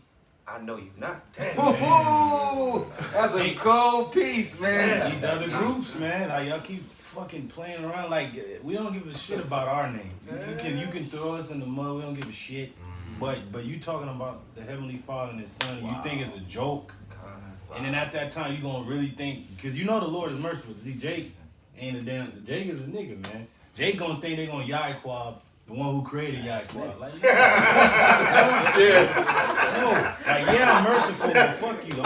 I know you not. Woo-hoo! That's a cold piece, man. These other groups, man, like y'all keep fucking playing around. Like we don't give a shit about our name. You can throw us in the mud. We don't give a shit. But you talking about the Heavenly Father and His Son, you think it's a joke. And then at that time, you gonna really think, because you know the Lord is merciful. See, Jake ain't a damn. Jake is a nigga, man. Jake gonna think they gonna Yaquab, the one who created Yaquab. Like, I'm merciful, but fuck you. He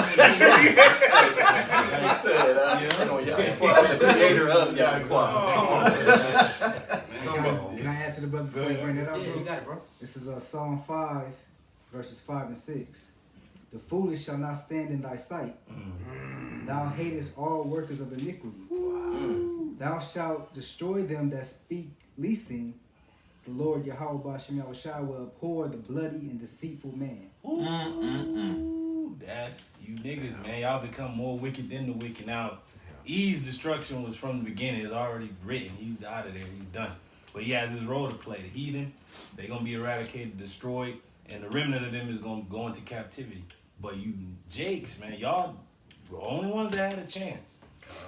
said, the creator of Yahweh. Can I add to the brother before you bring that up? Yeah, bro? you got it, bro. This is Psalm 5, verses 5 and 6. The foolish shall not stand in thy sight. Thou hatest all workers of iniquity. Thou shalt destroy them that speak leasing, the Lord Yahweh Shem Yahushua will abhor the bloody and deceitful man. Ooh, that's you niggas, man. Y'all become more wicked than the wicked. Now, Eve's destruction was from the beginning. It's already written. He's out of there. He's done. But he has his role to play. The heathen, they're going to be eradicated, destroyed, and the remnant of them is going to go into captivity. But you Jakes, man, y'all the only ones that had a chance.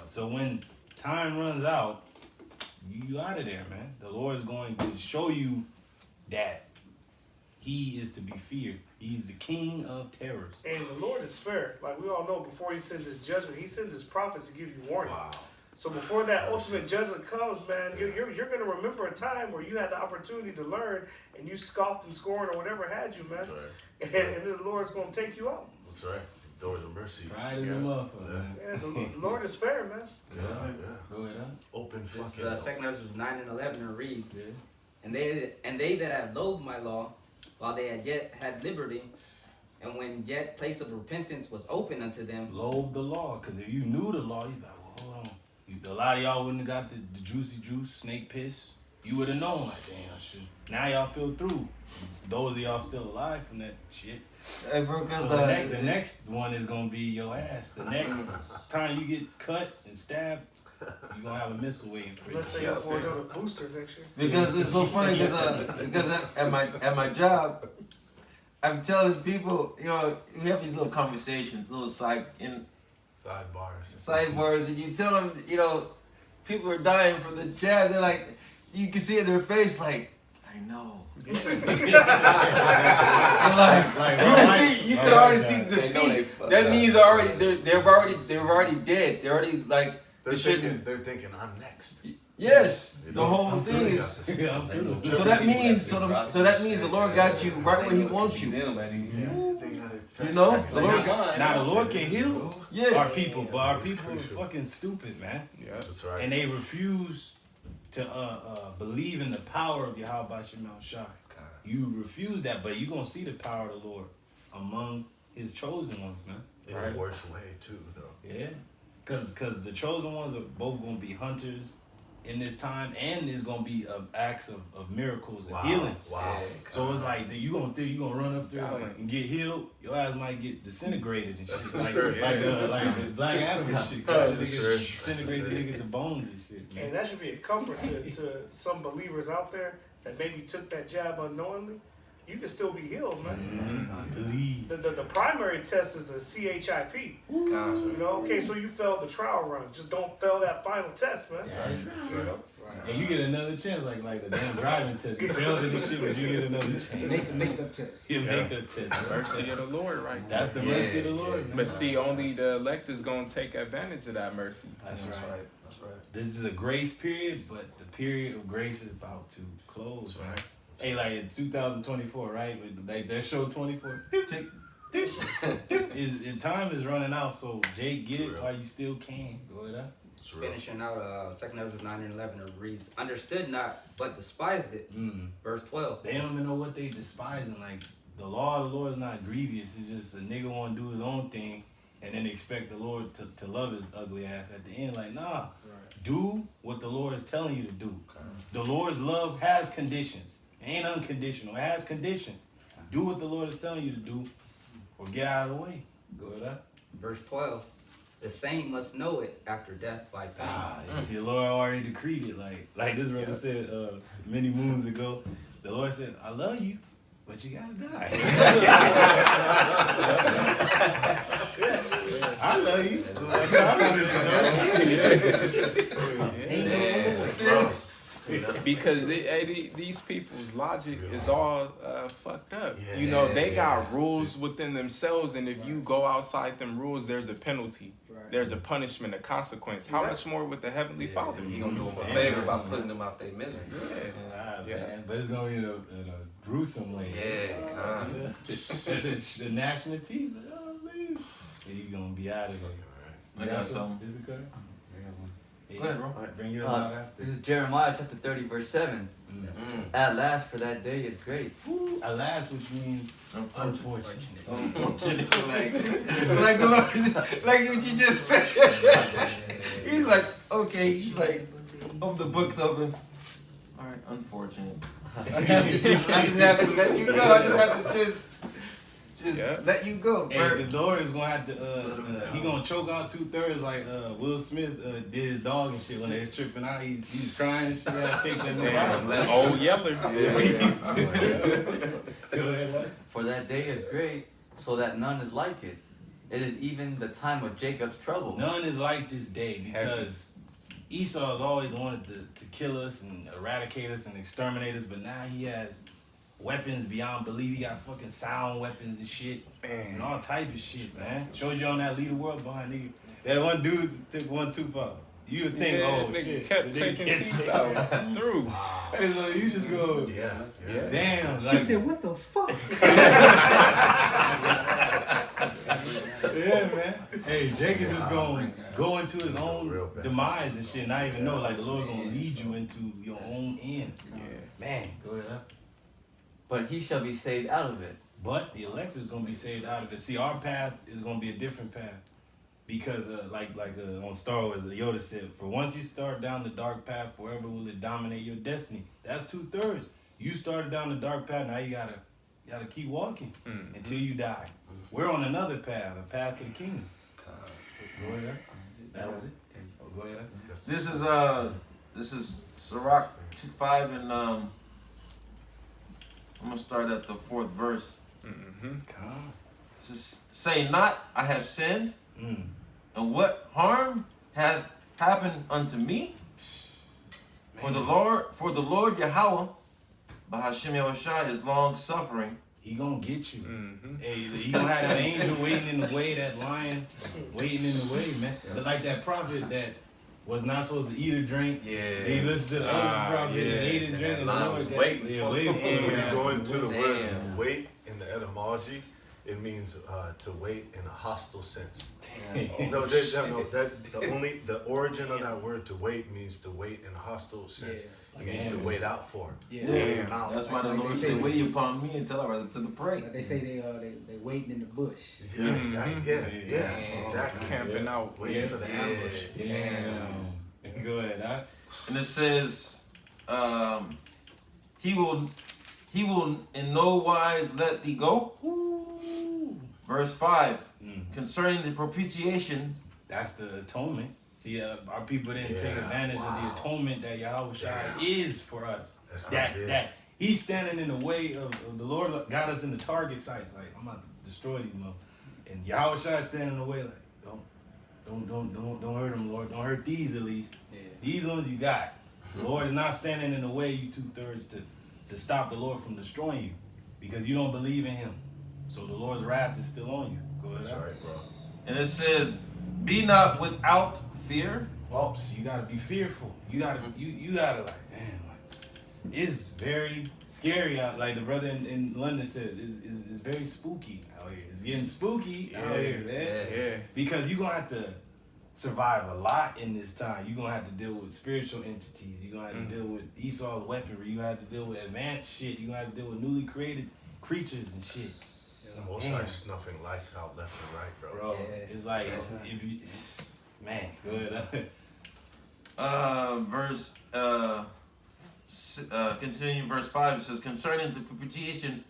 So when time runs out, you out of there, man. The Lord is going to show you that he is to be feared. He's the king of terrors. And the Lord is fair. Like we all know, before he sends his judgment, he sends his prophets to give you warning. Wow. So before that ultimate judgment comes, man, you're going to remember a time where you had the opportunity to learn and you scoffed and scorned or whatever had you, man. That's right. And then the Lord's going to take you out. That's right. Doors of mercy. Pride in the motherfucker, man. Yeah, the Lord is fair, man. Yeah, yeah. Go ahead, huh? Open This fucking. 2 Ezra 9 and 11 it reads, and they that have loathed my law, while they had yet had liberty, and when yet place of repentance was open unto them, Loathe the law, because if you knew the law, you'd be like, well, hold on. A lot of y'all wouldn't have got the juicy juice, snake piss. You would have known, like, damn, shit. Now y'all feel through. It's those of y'all still alive from that shit. Hey, bro, cause So the next one is gonna be your ass. The next time you get cut and stabbed, you're gonna have a missile waiting for you. Unless they afford another booster next year. because it's so funny because at my job, I'm telling people, you know, we have these little conversations, little sidebars, and you tell them, you know, people are dying from the jab. They're like, you can see in their face, like, I know. You can already see the defeat. That means they're already dead. They're already like They're thinking, I'm next. Yes, You the know, whole I'm thing feeling is. that. So that means the Lord got you right where He wants you. They got it. You know, the Lord got. Now the Lord can heal Yeah. our people, but our people are fucking stupid, man. Yeah. That's right. And they refuse to believe in the power of Yahweh Shem Shai. You refuse that, but you're gonna see the power of the Lord among His chosen ones, man. In Right? a worse way too, though. Yeah, cause the chosen ones are both gonna be hunters in this time, and there's gonna be acts of miracles and healing. Wow. So it's like you gonna run up there like, and get healed. Your ass might get disintegrated and shit, like the Black Adam and shit. That's Niggas true. disintegrate the niggas to bones and shit. Man. And that should be a comfort to some believers out there that maybe took that jab unknowingly. You can still be healed, man. Believe. The primary test is the CHIP. You know, okay, so you failed the trial run. Just don't fail that final test, man. You know? And you get another chance, like the damn driving test. You failed in this shit, but you get another chance. Make the makeup test. You make a test. Mercy of the Lord, right? That's the mercy of the Lord. Man. But see, only the elect is gonna take advantage of that mercy. That's That's right. right. That's right. This is a grace period, but the period of grace is about to close, man. Hey, like in 2024, right? With like that show 24. Time is running out, so Jake, get it while you still can. Go ahead. It's real. finishing out 2 Ezra 9 and 11, it reads, understood not, but despised it. Verse 12. They don't even know what they despising. Like the law of the Lord is not grievous. It's just a nigga want to do his own thing, and then expect the Lord to love his ugly ass at the end. Like nah, do what the Lord is telling you to do. The Lord's love has conditions. It ain't unconditional. It has conditions. Do what the Lord is telling you to do, or get out of the way. Go ahead. Verse 12. The same must know it after death by pain. You see, the Lord already decreed it. Like this brother said many moons ago. The Lord said, "I love you, but you gotta die." I love you. Because these people's logic is all fucked up. You know, they got rules within themselves, and if you go outside them rules, there's a penalty. There's a punishment, a consequence. How much more with the Heavenly Father? He gonna do them a favor by putting them out their misery. Man, but it's gonna be in a gruesome way. The national team. Oh man, you gonna be out of there. I got something. Is it good? Go ahead, bro. Bring yours out after. This is Jeremiah chapter 30, verse 7. At last, for that day is great. At last, which means unfortunate. Like the Lord, like what you just said. He's like, okay. He's like, open the books open. All right, unfortunate. I just have to let you go. I just have to just Yeah. let you go. Hey, the Lord is gonna have to. He gonna choke out 2/3 like Will Smith did his dog and shit when they was tripping out. He's crying. He had to take that nigga out. Old Yeller. Go ahead, what? For that day is great, so that none is like it. It is even the time of Jacob's trouble. None is like this day because Esau has always wanted to kill us and eradicate us and exterminate us, but now he has weapons beyond belief. He got fucking sound weapons and shit and all type of shit, man. Shows you on that Lead the World behind nigga. That one dude took one too far. You would think, oh nigga shit, kept the nigga taking can't teeth take out it. through. Hey, so you just go, Yeah. damn. She Like, said, "What the fuck?" yeah, man. Hey, Jake is just gonna go into his own demise and shit, not even know. Like the Lord gonna lead you into your own end. Yeah. Man, go ahead. Huh? But he shall be saved out of it. But the elect is gonna be saved out of it. See, our path is gonna be a different path because, like on Star Wars, Yoda said, "For once you start down the dark path, forever will it dominate your destiny." That's 2/3. You started down the dark path. Now you gotta keep walking until you die. We're on another path, a path to the kingdom. Go ahead. That was it. Oh, go ahead. This is Sirach 2:5 and I'm gonna start at the 4th verse. Mm-hmm. It says, "Say not, I have sinned, Mm. and what harm hath happened unto me? For the Lord Yahweh, Bahashim Yahushua, is long suffering." He gonna get you. Mm-hmm. Hey, he gonna have that angel waiting in the way, that lion waiting in the way, man. But like that prophet that was not supposed to eat or drink. Yeah. He listened to the other prophet and ate and drank, and the lion Lord was got- waiting yeah, for waiting for him. him. When you Yeah, go into the word Damn. wait in the etymology, it means to wait in a hostile sense. No, the origin of that word to wait means to wait in a hostile sense. It means to wait out for. Yeah. To wait him out. That's why the Like Lord they said, say- "Wait upon me until I rise to the prey." Like they say they waiting in the bush. Yeah, Mhm. exactly. Camping out. Waiting for the ambush. Damn. Go ahead, huh? And it says, he will in no wise let thee go. Verse 5, concerning the propitiation. That's the atonement. See, our people didn't take Yeah. advantage of the atonement that Yahweh Shai is for us. That's what That it is. that he's standing in the way of the Lord got us in the target sites. Like, I'm about to destroy these motherfuckers. And Yahweh Shai is standing in the way, like, don't hurt them, Lord. Don't hurt these at least. Yeah. These ones you got. The Lord is not standing in the way, you 2/3, to stop the Lord from destroying you. Because you don't believe in him. So the Lord's wrath is still on you. Go ahead. That's right, bro. And it says, be not without fear. Oops, you gotta be fearful. You gotta like, damn, like, it's very scary out. Like the brother in London said, it's very spooky out here. It's getting spooky out here, man. Yeah. Because you're gonna have to survive a lot in this time. You're gonna have to deal with spiritual entities. You're gonna have to deal with Esau's weaponry. You're gonna have to deal with advanced shit. You're gonna have to deal with newly created creatures and shit. Most Damn. like snuffing lights out left and right, bro. Bro, it's like if you, man, go ahead. Continuing verse 5, it says, concerning the propitiation,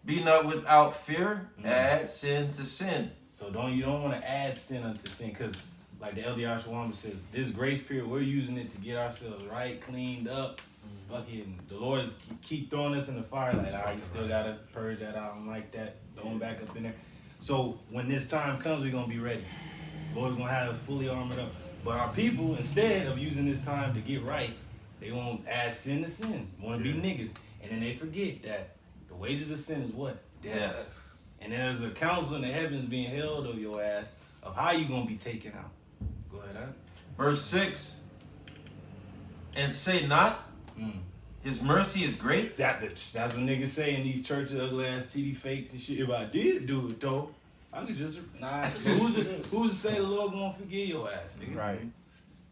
be not without fear, add sin to sin. So you don't want to add sin unto sin, because like the Elder Yahshua says, this grace period, we're using it to get ourselves right, cleaned up. Fucking the Lord's keep throwing us in the fire, like, you still gotta purge that out. I don't like that. Throwing back up in there. So when this time comes, we're gonna be ready. Lord's gonna have us fully armored up. But our people, instead of using this time to get right, they won't add sin to sin. Want to be niggas, and then they forget that the wages of sin is what? Death. And then there's a council in the heavens being held of your ass of how you gonna be taken out. Go ahead, huh? Verse 6, and say not, his mercy is great. That's what niggas say in these churches, ugly ass TD fakes and shit. If I did do it though, I could just who's to say the Lord gonna forgive your ass, nigga? Right.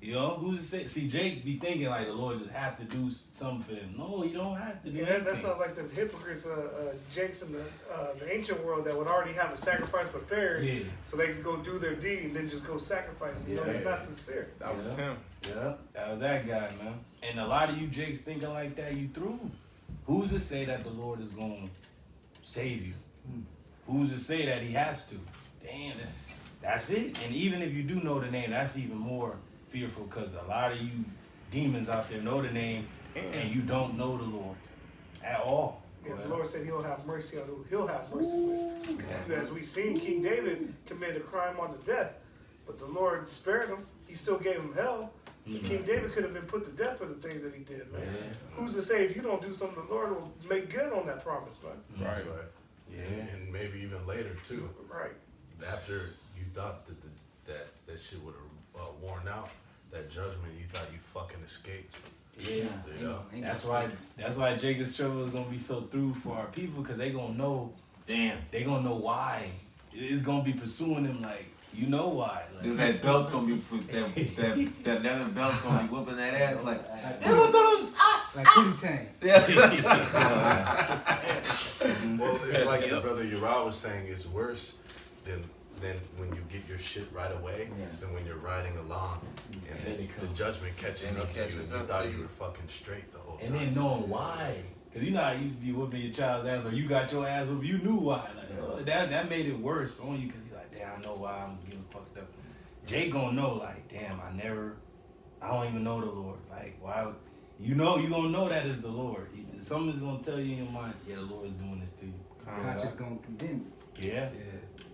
You know, who's to say? See, Jake be thinking like the Lord just have to do something for them. No, you don't have to do Yeah, anything. that sounds like the hypocrites, Jakes in the ancient world that would already have a sacrifice prepared, Yeah. so they could go do their deed and then just go sacrifice. You know, it's Yeah. not sincere. That was him. Yeah, that was that guy, man. And a lot of you Jakes thinking like that, you through. Who's to say that the Lord is going to save you? Who's to say that he has to? Damn, that's it. And even if you do know the name, that's even more fearful because a lot of you demons out there know the name and you don't know the Lord at all. Yeah, the Lord said He'll have mercy on who He'll have mercy with. Because as we seen, King David committed a crime unto death, but the Lord spared him. He still gave him hell. But King David could have been put to death for the things that he did, man. Who's to say if you don't do something, the Lord will make good on that promise, man? Right. Yeah. And maybe even later too. Right. After you thought that shit would have worn out, that judgment, you thought you fucking escaped. Yeah. You know? That's why Jacob's trouble is gonna be so through for our people, because they gonna know. Damn. They gonna know why. It's gonna be pursuing them like you know why. Like, Dude, that belt's gonna be that leather belt's gonna be whooping that ass like. Everyone thought it was like Kitty Tang. Well, it's like the brother Uriah was saying, it's worse than when you get your shit right away than when you're riding along and then the judgment catches up to you and you thought you were fucking straight the whole time. and then knowing why. Cause you know how you be whooping your child's ass, or you got your ass whooped, you knew why. Like, oh, that made it worse on you, cause you're like, damn, I know why I'm getting fucked up. Jay gonna know, like, damn, I don't even know the Lord. Like, why? You gonna know that is the Lord. Something's gonna tell you in your mind, yeah, the Lord's doing this to you. Conscience gonna condemn you. Yeah.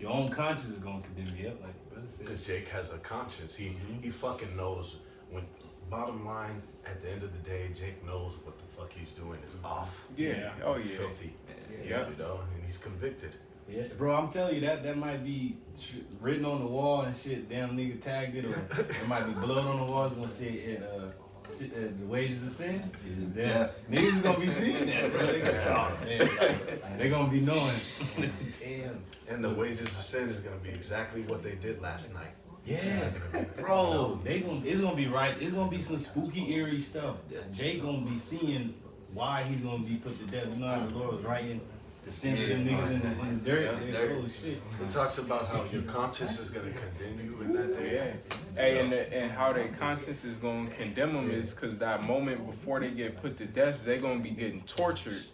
Your own conscience is gonna condemn you. Yep, like your brother said. Because Jake has a conscience. He fucking knows when. Bottom line, at the end of the day, Jake knows what the fuck he's doing is off. Yeah. Oh yeah. Filthy. Yeah. You know, and he's convicted. Yeah, bro, I'm telling you that might be written on the wall and shit. Damn nigga tagged it, or there might be blood on the walls. Gonna say it. The wages of sin is there. Niggas is gonna be seeing that, bro. They gonna be knowing. Damn. And the wages of sin is gonna be exactly what they did last night. Yeah, bro. It's gonna be right. It's gonna be some spooky, eerie stuff. Jay gonna be seeing why he's gonna be put to death. You know how the Lord was writing the sins of them niggas in the dirt. Oh shit. It talks about how your conscience is gonna condemn you in that day. Yeah. Hey, and how their conscience is going to condemn them is because that moment before they get put to death, they're going to be getting tortured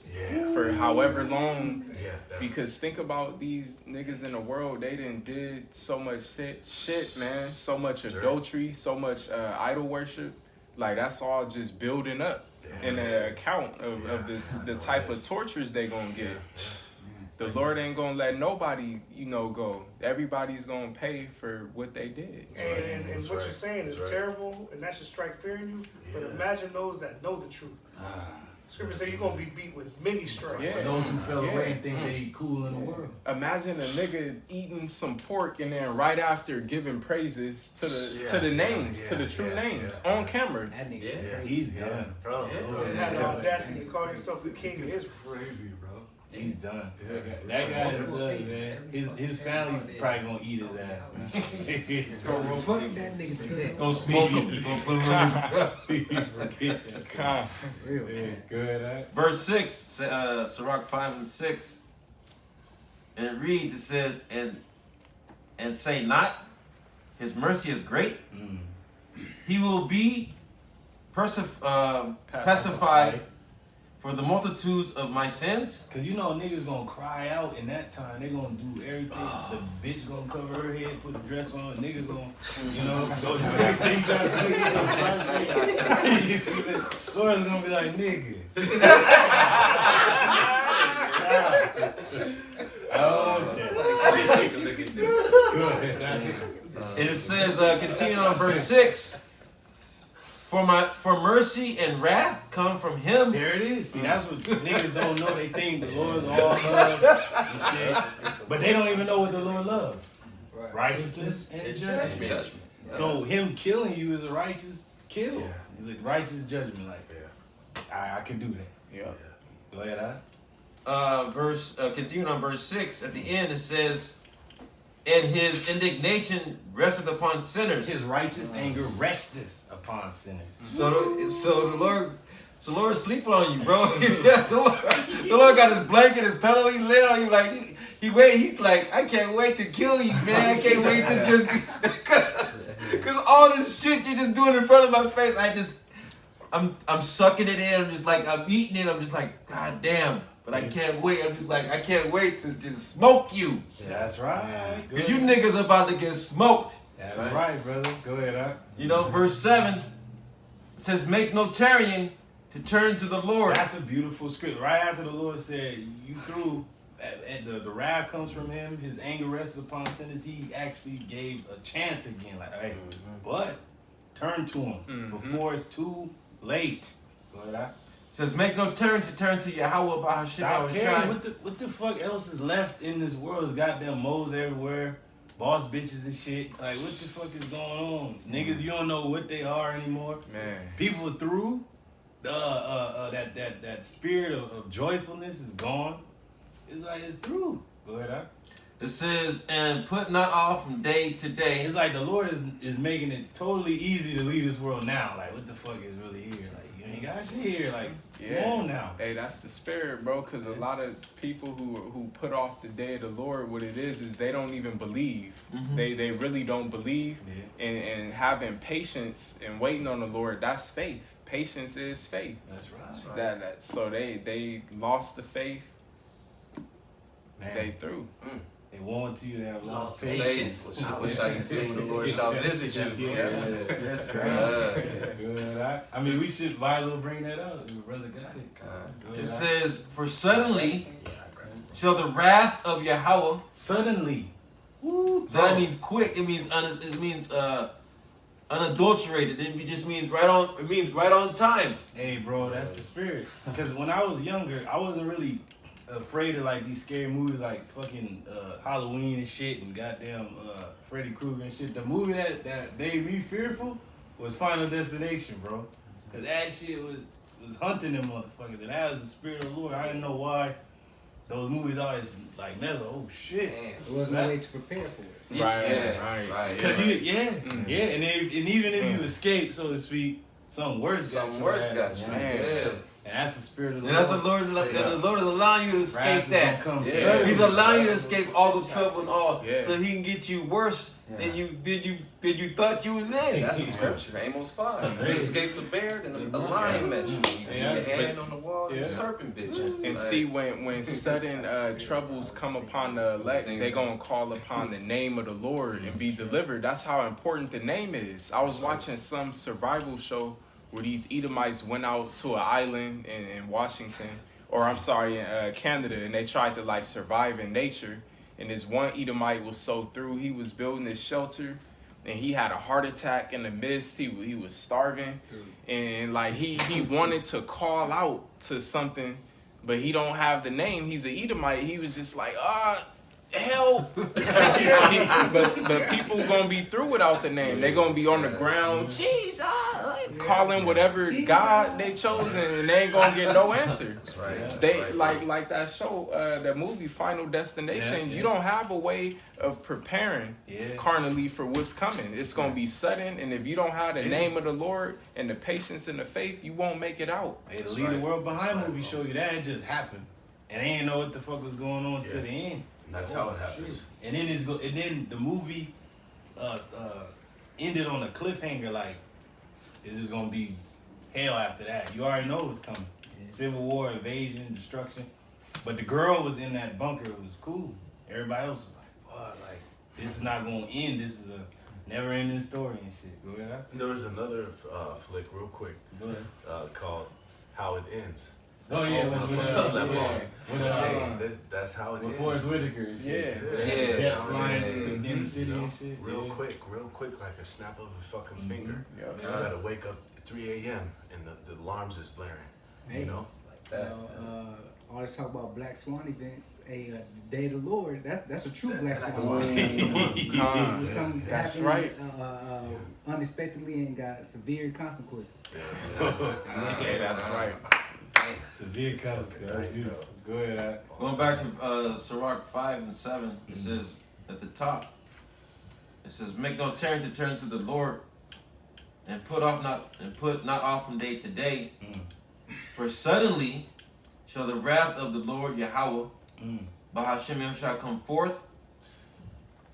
for however long. Yeah. Because think about these niggas in the world, they did so much shit, man. So much adultery, so much idol worship. Like, that's all just building up in the account of the type of tortures they going to get. The Lord ain't gonna let nobody, go. Everybody's gonna pay for what they did. And what you're saying is terrible, and that should strike fear in you. But imagine those that know the truth. Scripture says you're gonna be beat with many stripes. For those who fell away and think they cool in the world. Imagine a nigga eating some pork and then right after giving praises to the names, to the true names on camera. That nigga, He's done, bro. And have the audacity to call yourself the king of Israel. Crazy, bro. He's done. That guy is done, man. His family probably gonna eat his ass, man. fuck that nigga today. Don't smoke him. Don't put him on. Real. Yeah, good, huh? Verse 6, Sirach 5 and 6. And it reads, it says, and say not, his mercy is great. He will be pacified for the multitudes of my sins. Cause niggas gonna cry out in that time. They gonna do everything. The bitch gonna cover her head, put a dress on. Nigga gonna, go do everything. Lord's gonna be like, nigga. And it says, continuing on verse 6. For mercy and wrath come from him. There it is. See, that's what niggas don't know. They think the Lord's all love and shit. But they don't even know what the Lord loves. Righteousness and judgment. So him killing you is a righteous kill. It's a righteous judgment. Like, I can do that. Yeah. Go ahead, Continuing on verse 6, at the end it says, and his indignation resteth upon sinners. His righteous anger resteth upon sinners. So the Lord sleeping on you, bro. the Lord got his blanket, his pillow. He lay on you like he wait. He's like, I can't wait to kill you, man. I can't wait to just because all this shit you're just doing in front of my face. I'm sucking it in. I'm just like I'm eating it. I'm just like, God damn. But I can't wait. I'm just like, I can't wait to just smoke you. That's right. Because you niggas about to get smoked. That's right, brother. Go ahead, huh? You know, verse 7 it says, make no tarrying to turn to the Lord. That's a beautiful script. Right after the Lord said, you through, and the wrath comes from him, his anger rests upon sinners, he actually gave a chance again. Like, hey, but turn to him before it's too late. Go ahead, huh? It says, make no turn to Yahweh by Stop Hashem. caring. What the fuck else is left in this world? There's goddamn moles everywhere, boss bitches and shit. Like, what the fuck is going on? Niggas, you don't know what they are anymore. Man. People through that spirit of joyfulness is gone. It's like it's through. Go ahead, huh? It says, and put not off from day to day. It's like the Lord is making it totally easy to leave this world now. Like, what the fuck is really here? Like, you ain't got shit here. Like, come on now. Hey, that's the spirit, bro. Because a lot of people who put off the day of the Lord, what it is they don't even believe. They really don't believe. Yeah. And having patience and waiting on the Lord, that's faith. Patience is faith. That's right. So they lost the faith. Man. They through. They want to, they have lost Faith. patience. I wish I could see when the Lord shall visit you. That's great. Good, huh? I mean, we should Vilo bring that up. Your brother got it. It says, for suddenly shall the wrath of Yahweh. Suddenly. Woo, So that means quick. It means unadulterated. It just means right on. It means right on time. Hey, bro, that's the spirit. Because when I was younger, I wasn't really afraid of like these scary movies like fucking Halloween and shit and goddamn Freddy Krueger and shit. The movie that made me fearful was Final Destination, bro. Because that shit was hunting them motherfuckers. And that was the spirit of the Lord. I didn't know why those movies always like mellow. Oh shit. There was no way to prepare for it. Right. Cause and even if you escape, so to speak, something worse got you. Man. And that's the spirit of the And Lord. that's the Lord. The Lord is allowing you to escape Wrath is that. gonna come Yeah. suddenly. He's allowing you to escape all the trouble and all, Yeah. so He can get you worse than you thought you was in. That's the scripture, Amos 5. You escaped the bear, then a lion met you. You put your hand on the wall, and a serpent bit you. And see, when sudden troubles come upon the elect, they gonna call upon the name of the Lord and be delivered. That's how important the name is. I was watching some survival show where these Edomites went out to an island in Washington, or I'm sorry, in Canada, and they tried to like survive in nature. And this one Edomite was so through, he was building this shelter, and he had a heart attack in the midst. He was starving, and like he wanted to call out to something, but he don't have the name. He's an Edomite. He was just like, help. but people gonna be through without the name. They gonna be on the ground, Jesus, calling whatever God they chosen, and they ain't gonna get no answer. That's right. They like that show, that movie Final Destination. You don't have a way of preparing carnally for what's coming. It's gonna be sudden, and if you don't have the name of the Lord and the patience and the faith, you won't make it out. Hey, the Leave the World Behind movie show you that it just happened, and they didn't know what the fuck was going on to the end. That's how it happens. And then the movie ended on a cliffhanger. Like it's just gonna be hell after that. You already know what's coming. Civil war, invasion, destruction. But the girl was in that bunker. It was cool. Everybody else was like, "Fuck, like this is not gonna end. This is a never-ending story and shit." Go ahead. There was another flick, real quick, Go ahead. called "How It Ends." Oh yeah, That's how it with ends. Forrest Whitaker and shit. Yeah. Jets flying in the city and shit. Real quick, like a snap of a fucking finger. Yeah. You gotta wake up at 3 a.m. and the alarms is blaring. Hey, You know? all this talk about Black Swan events. Hey, the Day of the Lord. That's a true Black That's Swan. Con. Something That's happened, right. unexpectedly and got severe consequences. Yeah, that's right. Severe consequences. That's beautiful. Go ahead. Going back to Sirach 5 and 7, it says at the top, it says, make no tarrying to turn to the Lord, and put not off from day to day. Mm. For suddenly shall the wrath of the Lord Yahweh, Bahashem shall come forth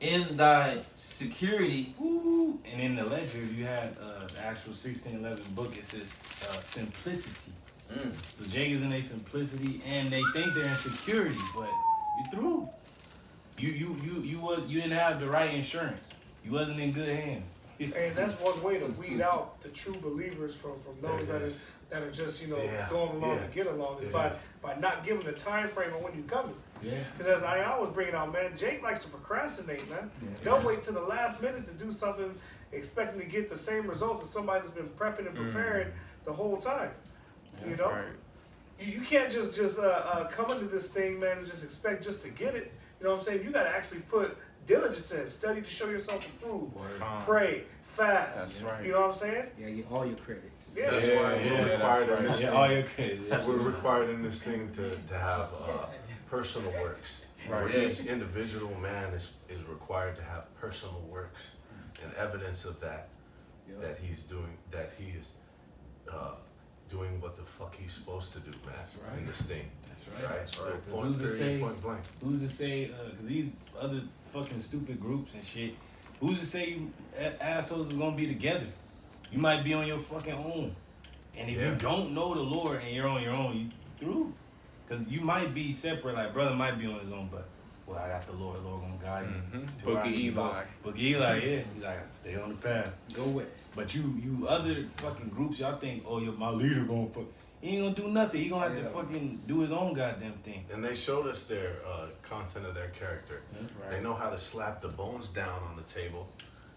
in thy security. Ooh. And in the ledger, you had the actual 1611 book. It says simplicity. So Jacob's in their simplicity, and they think they're in security, but you through. You didn't have the right insurance. You wasn't in good hands. And that's one way to weed out the true believers from those that are just, you know, going along to get along is by not giving the time frame of when you're coming. Yeah. Because as I was bringing out, man, Jake likes to procrastinate, man. They'll wait till the last minute to do something, expecting to get the same results as somebody that's been prepping and preparing the whole time. You know, you can't just come into this thing, man, and just expect just to get it. You know what I'm saying? You got to actually put diligence in, study to show yourself approved, pray, fast. That's right. You know what I'm saying? Yeah, get all your credits. Yeah. That's why we're required in this all thing. your credits. We're required in this thing to have personal works. Right. Each individual man is required to have personal works and evidence of that he is doing what the fuck he's supposed to do, man. In this thing. That's right. Right. So point blank. Who's to say? Because these other fucking stupid groups and shit. Who's to say you assholes is gonna be together? You might be on your fucking own, and if you don't know the Lord and you're on your own, you through. Because you might be separate. Like brother might be on his own, but well, I got the Lord. Lord gonna guide me. Book of Eli. Book of Eli, yeah. He's like, stay on the path. Go west. But you other fucking groups, y'all think, oh, my leader gonna fuck. He ain't gonna do nothing. He gonna have to fucking do his own goddamn thing. And they showed us their content of their character. Right. They know how to slap the bones down on the table.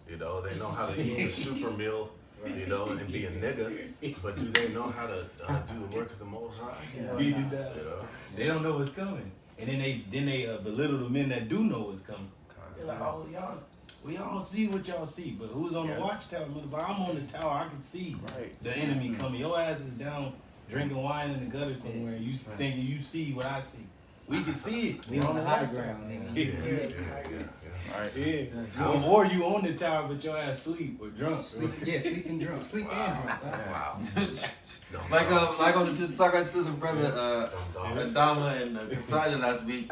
You know, they know how to eat a super meal. You know, and be a nigga. But do they know how to do the work of the Most High? You know? They don't know what's coming. And then they belittle the men that do know what's coming. They're like, oh, y'all don't see what y'all see. But who's on the watchtower? But I'm on the tower. I can see the enemy coming. Your ass is down drinking wine in the gutter somewhere. You thinking you see what I see. We can see it. We on the high ground. Or you on the tower, but your ass sleep or drunk. Sleeping drunk. Sleep and drunk. Wow. like I was just talking to the brother Adama and Kasaya last week,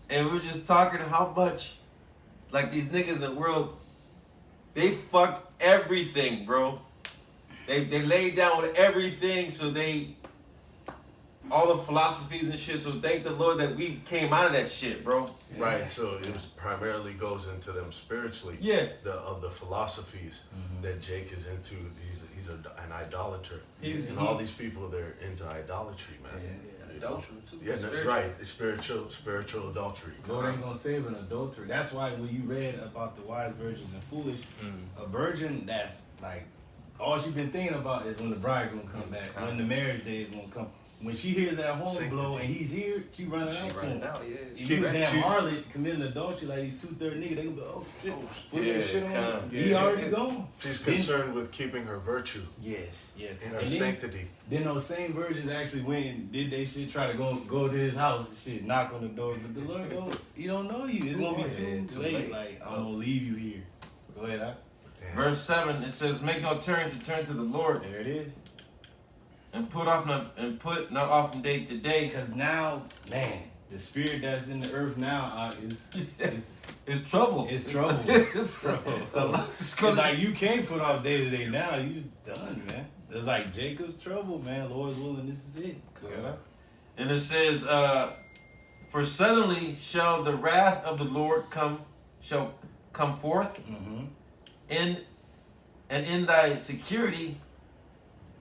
and we were just talking how much, like these niggas in the world, they fucked everything, bro. They laid down with everything, so all the philosophies and shit. So thank the Lord that we came out of that shit, bro. Right. So it was primarily goes into them spiritually. Yeah. Of the philosophies that Jake is into. He's an idolater. And all these people, they're into idolatry, man. Adultery too. Yeah, right. It's spiritual adultery. Lord ain't gonna save an adultery. That's why when you read about the wise virgins and foolish, a virgin that's like all she been thinking about is when the bridegroom come back, when the marriage day is gonna come. When she hears that horn blow and he's here, she running out to him. If you a damn harlot committing adultery like these 2/3 niggas, they gonna be oh shit, put this shit on. He already gone. She's concerned with keeping her virtue. Yes. And her sanctity. Then those same virgins actually went and did they shit, try to go to his house and shit, knock on the door. But the Lord he don't know you. It's gonna be too late. Like I'm gonna leave you here. Go ahead, huh? Verse 7, it says, make no turn to the Lord. There it is. And put not off from day to day. Because now, man, the spirit that's in the earth now is it's trouble. It's trouble. It's trouble. It's like you can't put off day to day now. You done, man. It's like Jacob's trouble, man. Lord's willing, this is it. Cool. And it says, for suddenly shall the wrath of the Lord come forth, and in thy security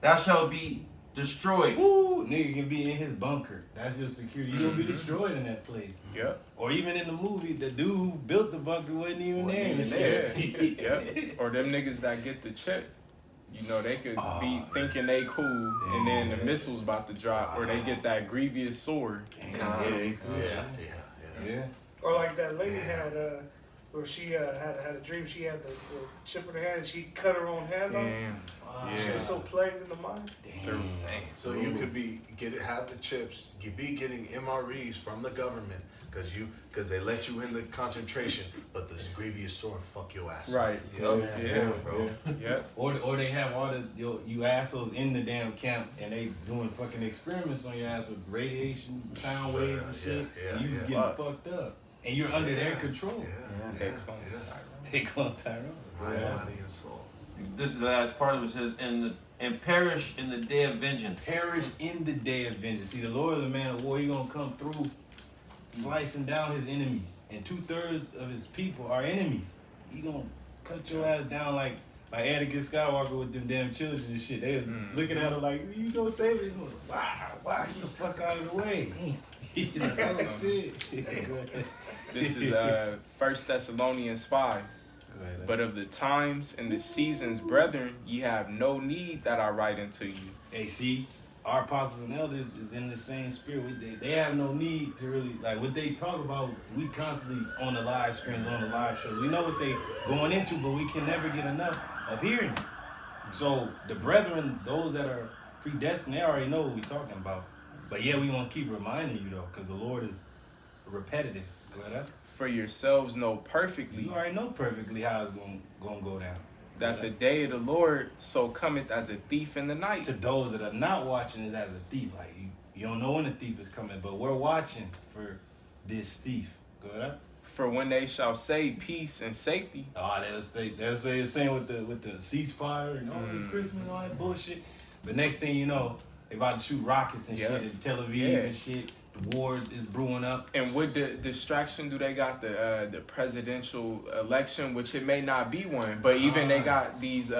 thou shalt be destroyed. Woo! Nigga can be in his bunker. That's your security. You're gonna be destroyed in that place. Yep. Or even in the movie, the dude who built the bunker wasn't even there. Yep. Or them niggas that get the check. You know, they could be thinking they cool, and then the missile's about to drop, or they get that grievous sword. Yeah. Or like that lady had where she had a dream. She had the chip in her hand, and she cut her own hand off. Damn. She was so plagued in the mind. Dang. So you could have the chips, you be getting MREs from the government because they let you in the concentration, but this grievous sword fuck your ass. Right. Yup. Yeah, bro. Yeah. Or they have all you assholes in the damn camp and they doing fucking experiments on your ass with radiation, sound waves and shit. yeah, and you yeah. getting fucked up. And you're under their control. Yeah. They clone They clone Tyrone. Mind, Yeah. body, and soul. This is the last part of it. It says, and perish in the day of vengeance. Perish in the day of vengeance. See, the Lord is a man of war. He's gonna come through, slicing down his enemies, and 2/3 of his people are enemies. He gonna cut your ass down like Anakin Skywalker with them damn children and shit. They was looking at him like, "You gonna save us?" Wow, get the fuck out of the way. He's like, "Oh, shit." This is 1 Thessalonians 5. But of the times and the seasons, brethren, ye have no need that I write unto you. Hey, see, our apostles and elders is in the same spirit. They have no need to really, like, what they talk about, we constantly on the live screens, on the live shows. We know what they going into, but we can never get enough of hearing it. So the brethren, those that are predestined, they already know what we're talking about. But yeah, we want to keep reminding you, though, because the Lord is repetitive. Go ahead. For yourselves know perfectly You already know perfectly how it's going to go down. that the day of the Lord so cometh as a thief in the night. To those that are not watching is as a thief. Like, you don't know when the thief is coming, but we're watching for this thief. Go ahead. For when they shall say peace and safety, Oh, that's what they're saying with the ceasefire and all this Christmas and all that bullshit. But next thing you know, they about to shoot rockets and shit in Tel Aviv and shit. The war is brewing up. and with the distraction, do they got the presidential election, which it may not be one, but even they got these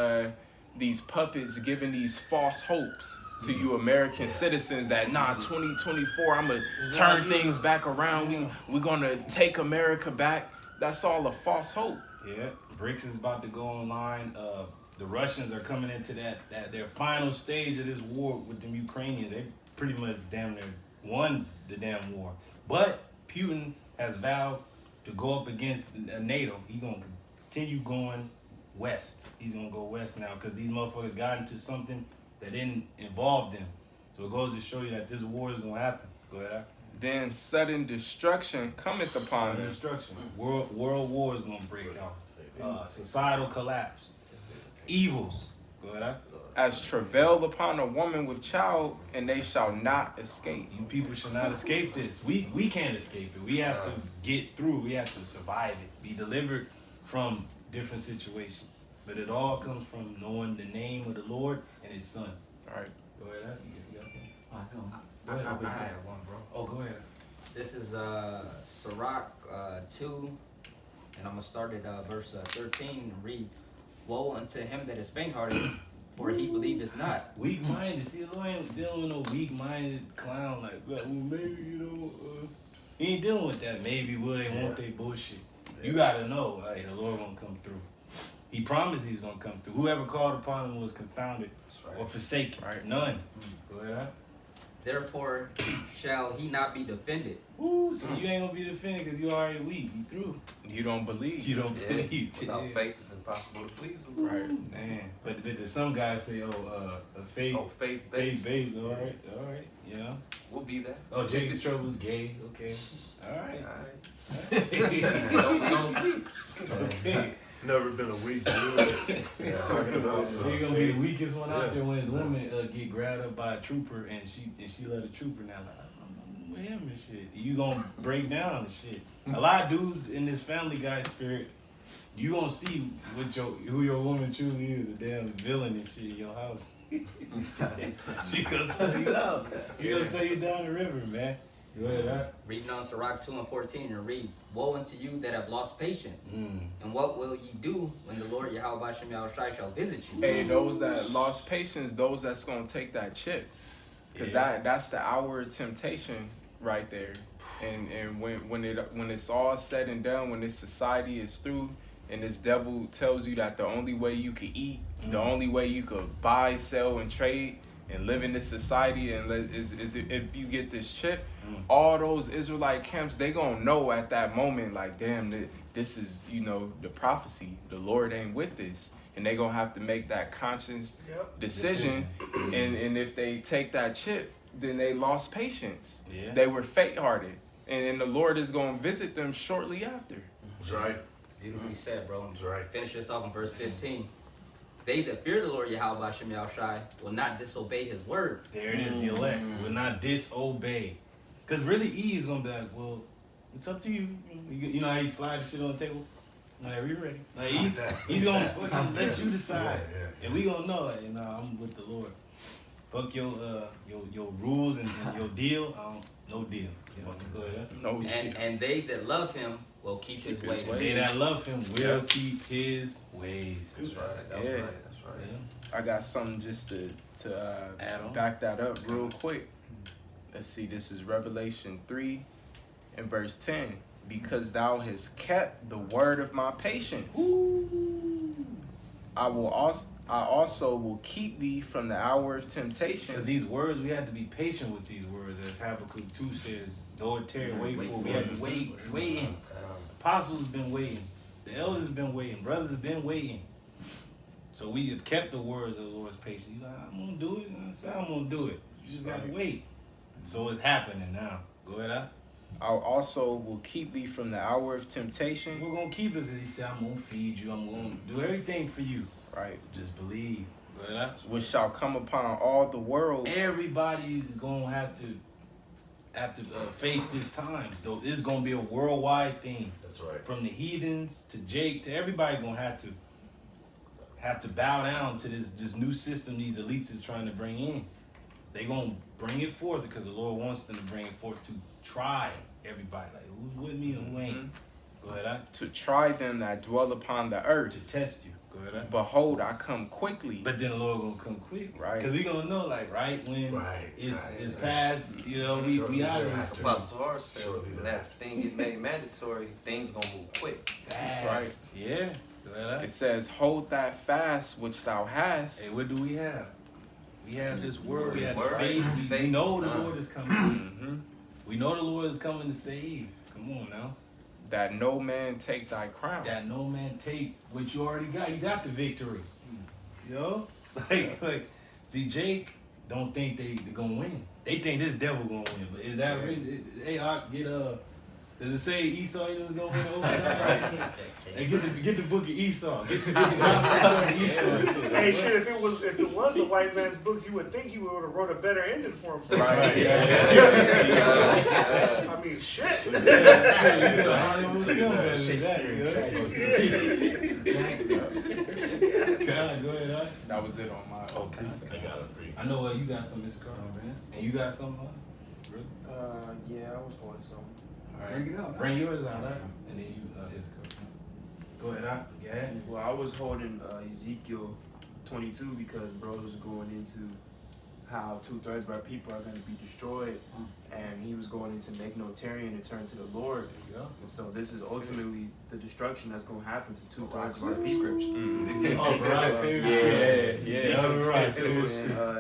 puppets giving these false hopes to you American citizens that 2024 I'm gonna turn things back around. We're gonna take America back. That's all a false hope. Yeah, BRICS is about to go online. The Russians are coming into that their final stage of this war with the Ukrainians. They pretty much damn near won the damn war. But Putin has vowed to go up against NATO. He's gonna continue going west. He's gonna go west now because these motherfuckers got into something that didn't involve them. So it goes to show you that this war is gonna happen. Go ahead. Then sudden destruction cometh upon Sudden them. destruction. World war is gonna break out. Societal collapse. Evils. Go ahead. As travail upon a woman with child, and they shall not escape. You people should not escape this. We can't escape it. We have to get through. We have to survive it. Be delivered from different situations. But it all comes from knowing the name of the Lord and His Son. All right. Go ahead. You got something? I had one, bro. Oh, go ahead. This is Sirach 2, and I'm gonna start at verse 13. It reads, "Woe unto him that is faint-hearted, for he believeth not." Weak-minded. See, the Lord ain't dealing with no weak-minded clown like, well, maybe, he ain't dealing with that. Maybe will they, won't they bullshit. You gotta know, hey, the Lord gonna come through. He promised He's gonna come through. Whoever called upon Him was confounded or forsaken. Right. None. Go ahead. Therefore shall he not be defended. Ooh, so you ain't gonna be defended because you already weak. You through. You don't believe. You don't Yeah. believe. Without Yeah. faith, it's impossible to please Him. Right. Man, but some guys say, a faith, Oh, faith-based. faith-based. All right, you know. We'll be there. Oh, Jacob's Trouble's gay. Okay, all right. All right. So we gonna see. Okay. Never been a weak dude. Talking about you're gonna be the weakest one out Yeah. there when his woman get grabbed up by a trooper and she let a trooper now. Like, I'm with him and shit. You gonna break down and shit. A lot of dudes in this Family Guy spirit, you gonna see who your woman truly is, a damn villain and shit in your house. She gonna sell you out. You gonna sell you down the river, man. Go ahead, huh? Reading on Sirach 2 and 14, it reads, "Woe unto you that have lost patience, Mm. and what will ye do when the Lord Yahweh Shem Yahushai shall visit you?" Hey, those that lost patience, those that's gonna take that chip, because that's the hour of temptation right there. And when it's all said and done, when this society is through, and this devil tells you that the only way you could eat, the only way you could buy, sell, and trade and live in this society, and if you get this chip, all those Israelite camps, they gonna know at that moment, like, damn, this is, you know, the prophecy. The Lord ain't with this. And they gonna have to make that conscious decision. And if they take that chip, then they lost patience. Yeah. They were faint-hearted. And the Lord is gonna visit them shortly after. That's right. Beautifully said, bro. That's right. Finish this off in verse 15. They that fear the Lord Yahweh Shem Yahushai will not disobey his word. There it is, the elect will not disobey. Because really, E is going to be like, well, it's up to you. You know how he slide the shit on the table? Like, we ready. Like, he's going to fucking let you decide. And we going to know, like, nah, I'm with the Lord. Fuck your rules and your deal. No deal. Fucking go ahead. No deal. And they that love him will keep his ways. They that love him will keep his ways. That's right. That's right. That's right. Yeah. I got something just to Add on. back that up real quick. Let's see, this is Revelation 3 and verse 10. Because thou hast kept the word of my patience, I also will keep thee from the hour of temptation. Because these words, we had to be patient with these words. As Habakkuk 2 says, though it tarry, wait for it. We had to waiting. Apostles have been waiting. The elders have been waiting. Brothers have been waiting. So we have kept the words of the Lord's patience. He's like, I'm going to do it. And I said, I'm going to do it. You just got to wait. So it's happening now. Go ahead, out. I also will keep thee from the hour of temptation. We're going to keep us. He said, I'm going to feed you. I'm going to do everything for you. Right. Just believe. Go ahead, out. Which shall come upon all the world. Everybody is going to have to face this time. Though it's going to be a worldwide thing. That's right. From the heathens to Jake to everybody going to have to bow down to this new system these elites is trying to bring in. They going to bring it forth because the Lord wants them to bring it forth to try everybody. Like, who's with me and who ain't? Go ahead, out. To try them that dwell upon the To earth. test you. Go ahead, out. Behold, I come quickly. But then the Lord gonna come quick, Right. Because we gonna know, like, when it's past, you know, we out of this. Apostle R said Surely when that thing get made mandatory, things gonna move quick. Fast. right. Yeah. Go ahead, out. It says, hold that fast which thou hast. Hey, what do we have? We have this word. We His have word. faith. We Faith. know the Lord is coming. Mhm. We know the Lord is coming to save. Come on now. That no man take thy crown. That no man take what you already got. You got the victory. Yo, like, see, Jake don't think they gonna win. They think this devil gonna win. But is that really? Hey, does it say Esau was gonna win over? Hey, get the book of Esau. Get the gospel of Esau. And shit. Hey, shit! If it was the white man's book, you would think he would have wrote a better ending for himself. Right. I mean, shit. Hollywood film better than that, God, go ahead, huh? That was it on my precinct. I got it. I know you got some, Mr. Carl. And you got some, huh? Really? Yeah, I was going some. All right. Bring it out. Bring yours out, huh? And then you, go ahead, out. Go ahead. Well, I was holding Ezekiel 22 because bros was going into how 2/3 of our people are going to be destroyed, and he was going into make no tarrying and turn to the Lord. There you go. And so this is ultimately the destruction that's going to happen to 2/3 of our people. Oh, right. Yeah. Right.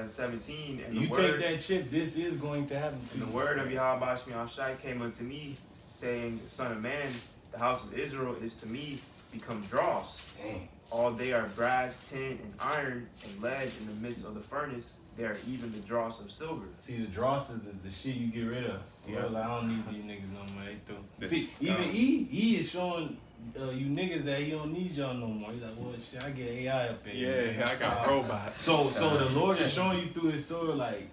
In 17, and You the take word, that chip, this is going to happen to and you. the word of Yahweh Shai came unto me, saying, Son of man, the house of Israel is to me become dross. Dang. All they are brass, tin, and iron, and lead in the midst of the furnace. They are even the dross of silver. See, the dross is the shit you get rid of. Yeah. Well, I don't need these niggas no more. They through. This- See, even E is showing you niggas that he don't need y'all no more. He's like, well, shit, I get AI up in here. Yeah, I got robots. So the Lord is showing you through his sword, like, you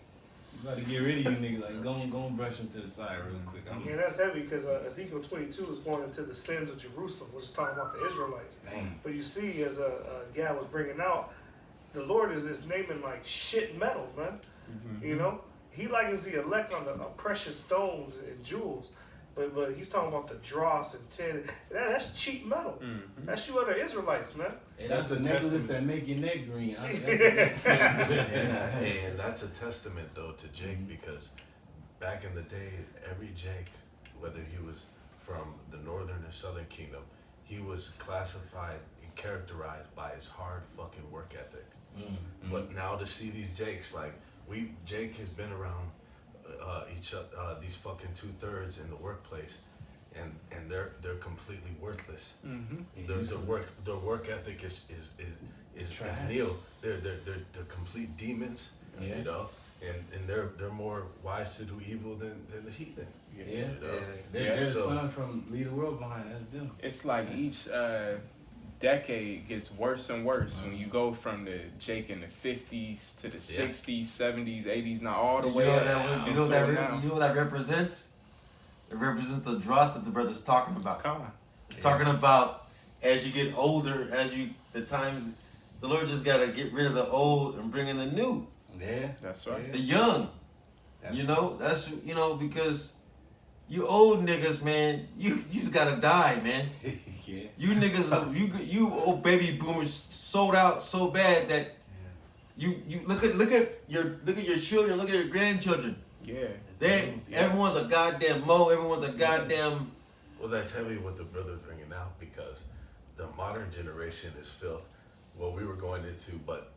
got to get rid of you niggas. Like, go and brush them to the side real quick. Yeah, that's heavy because Ezekiel 22 is going into the sins of Jerusalem, which is talking about the Israelites. Dang. But you see, as Gab was bringing out, the Lord is naming like shit metal, man. You know, he likens the elect on the precious stones and jewels, but he's talking about the dross and tin. That's cheap metal. That's you other Israelites, man. Hey, that's a necklace that make your neck green. Hey, and that's a testament though to Jake because back in the day, every Jake, whether he was from the northern or southern kingdom, he was classified and characterized by his hard fucking work ethic. But now to see these Jakes, like Jake has been around these fucking 2/3 in the workplace, and they're completely worthless. Their work ethic is nil. They're complete demons. Yeah. You know, and they're more wise to do evil than the heathen. Yeah. You know? There's a son from Lead the World behind. That's them. It's like each decade gets worse and worse when you go from the Jake in the 50s to the 60s, 70s, 80s, now all the way up. You know what that represents? It represents the dross that the brother's talking about. Come on. Talking about as you get older, the Lord just gotta get rid of the old and bring in the new. Yeah. That's right. The young. Because you old niggas, man, you just gotta die, man. Yeah. You niggas, you old baby boomers sold out so bad that you look at your children, look at your grandchildren. Yeah. Everyone's a goddamn Mo. Everyone's a goddamn. Well, that's heavy what the brother's bringing out, because the modern generation is filth. What we were going into, but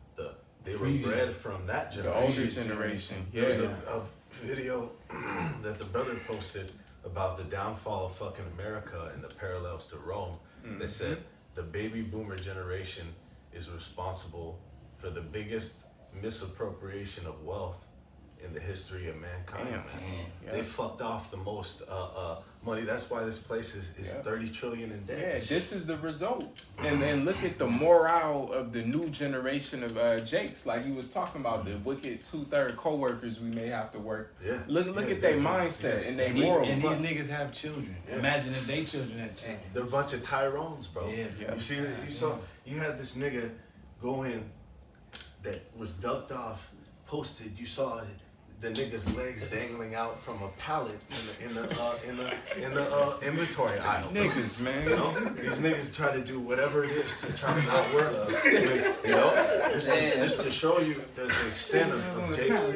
they were bred from that generation. The older generation. Yeah. There's a video that the brother posted about the downfall of fucking America and the parallels to Rome. That said the baby boomer generation is responsible for the biggest misappropriation of wealth in the history of mankind. Damn. They fucked off the most money. That's why this place is 30 trillion in debt. Yeah, this is the result. And then look at the morale of the new generation of Jakes. Like you was talking about, the wicked 2/3 co-workers we may have to work. Yeah. Look at their mindset and their morals. And these niggas have children. Yeah. Imagine if they children had children. They're a bunch of Tyrones, bro. Yeah. You see that? You had this nigga go in that was ducked off, posted. You saw the nigga's legs dangling out from a pallet in the inventory aisle. Niggas, man. You know, these niggas try to do whatever it is to try to not work. You know, just to show you the extent of Jake's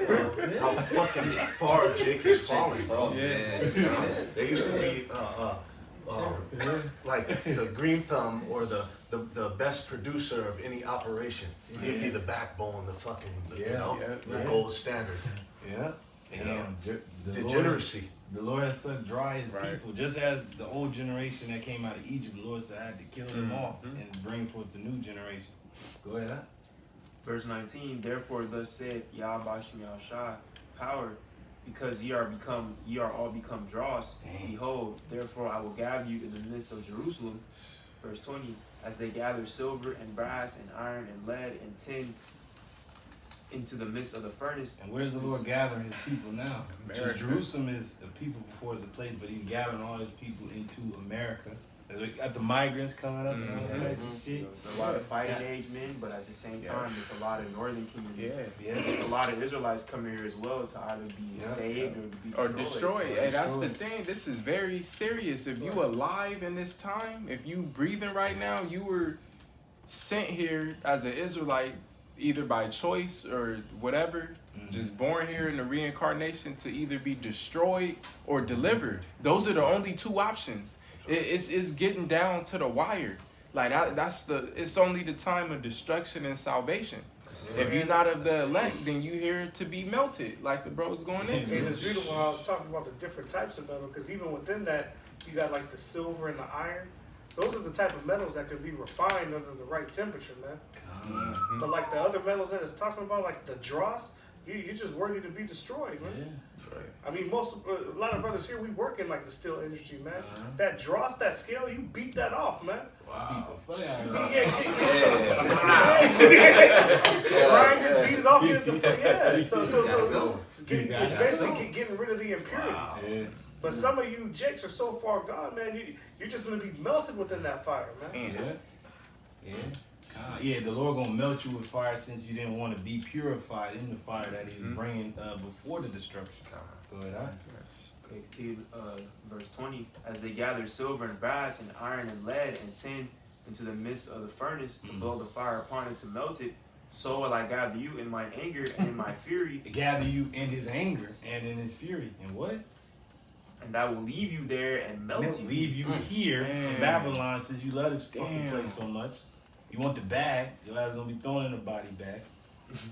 how fucking far Jake is falling, bro. Yeah. They used to be like the green thumb or the best producer of any operation. He'd be the backbone, the fucking the gold standard. Yeah. And Degeneracy. The Lord has such dry his people. Just as the old generation that came out of Egypt, the Lord said I had to kill them off and bring forth the new generation. Go ahead, huh? Verse 19, therefore thus saith Yahweh Bashem Yahushua, power, because ye are all become dross. Behold, therefore I will gather you in the midst of Jerusalem. Verse 20, as they gather silver and brass and iron and lead and tin into the midst of the furnace. And where's the Lord gathering his people now? America. Jerusalem is a people before it's a place, but he's gathering all his people into America. As we got the migrants coming up and all that types of shit. It's a lot of fighting age men, but at the same time, it's a lot of northern kingdom. Yeah. A lot of Israelites come here as well to either be saved or be destroyed. Hey, that's the thing. This is very serious. If you alive in this time, if you breathing right now, you were sent here as an Israelite, either by choice or whatever, just born here in the reincarnation to either be destroyed or delivered. Those are the only two options. It's getting down to the wire. Like it's only the time of destruction and salvation. If you're not of the elect, then you here to be melted, like the bro's going into. And it's beautiful how I was talking about the different types of metal, because even within that, you got like the silver and the iron. Those are the type of metals that can be refined under the right temperature, man. But like the other metals that it's talking about, like the dross, you're just worthy to be destroyed, man. Yeah. Right. I mean, a lot of brothers here, we work in like the steel industry, man. That dross, that scale, you beat that off, man. Wow. Beat the fuck out of Grind it, beat it off, get the So it's basically getting rid of the impurities. Wow. Yeah. But some of you jakes are so far gone, man. You're just gonna be melted within that fire, man. Yeah, the Lord gonna melt you with fire since you didn't want to be purified in the fire that He was bringing before the destruction. Go ahead, Okay, continue, verse 20. As they gather silver and brass and iron and lead and tin into the midst of the furnace to blow the fire upon it to melt it, so will I gather you in my anger and in my fury. Gather you in His anger and in His fury. And what? And I will leave you there and melt you. Leave you here in Babylon since you love this fucking place so much. You want the bag, your ass gonna be thrown in the body bag.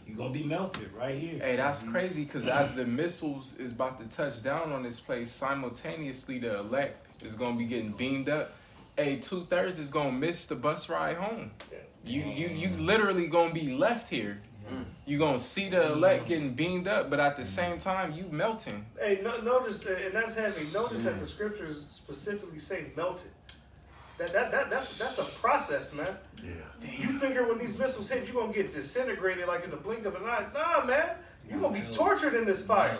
You're gonna be melted right here. Hey, that's crazy because as the missiles is about to touch down on this place, simultaneously the elect is gonna be getting beamed up. Hey, 2/3 is gonna miss the bus ride home. You literally gonna be left here. You gonna see the elect getting beamed up, but at the same time you melting. Hey, notice, and that's heavy. Notice that the scriptures specifically say melted. That's a process, man. Yeah. You figure when these missiles hit, you're gonna get disintegrated like in the blink of an eye. Nah, man. You're gonna be tortured in this fire.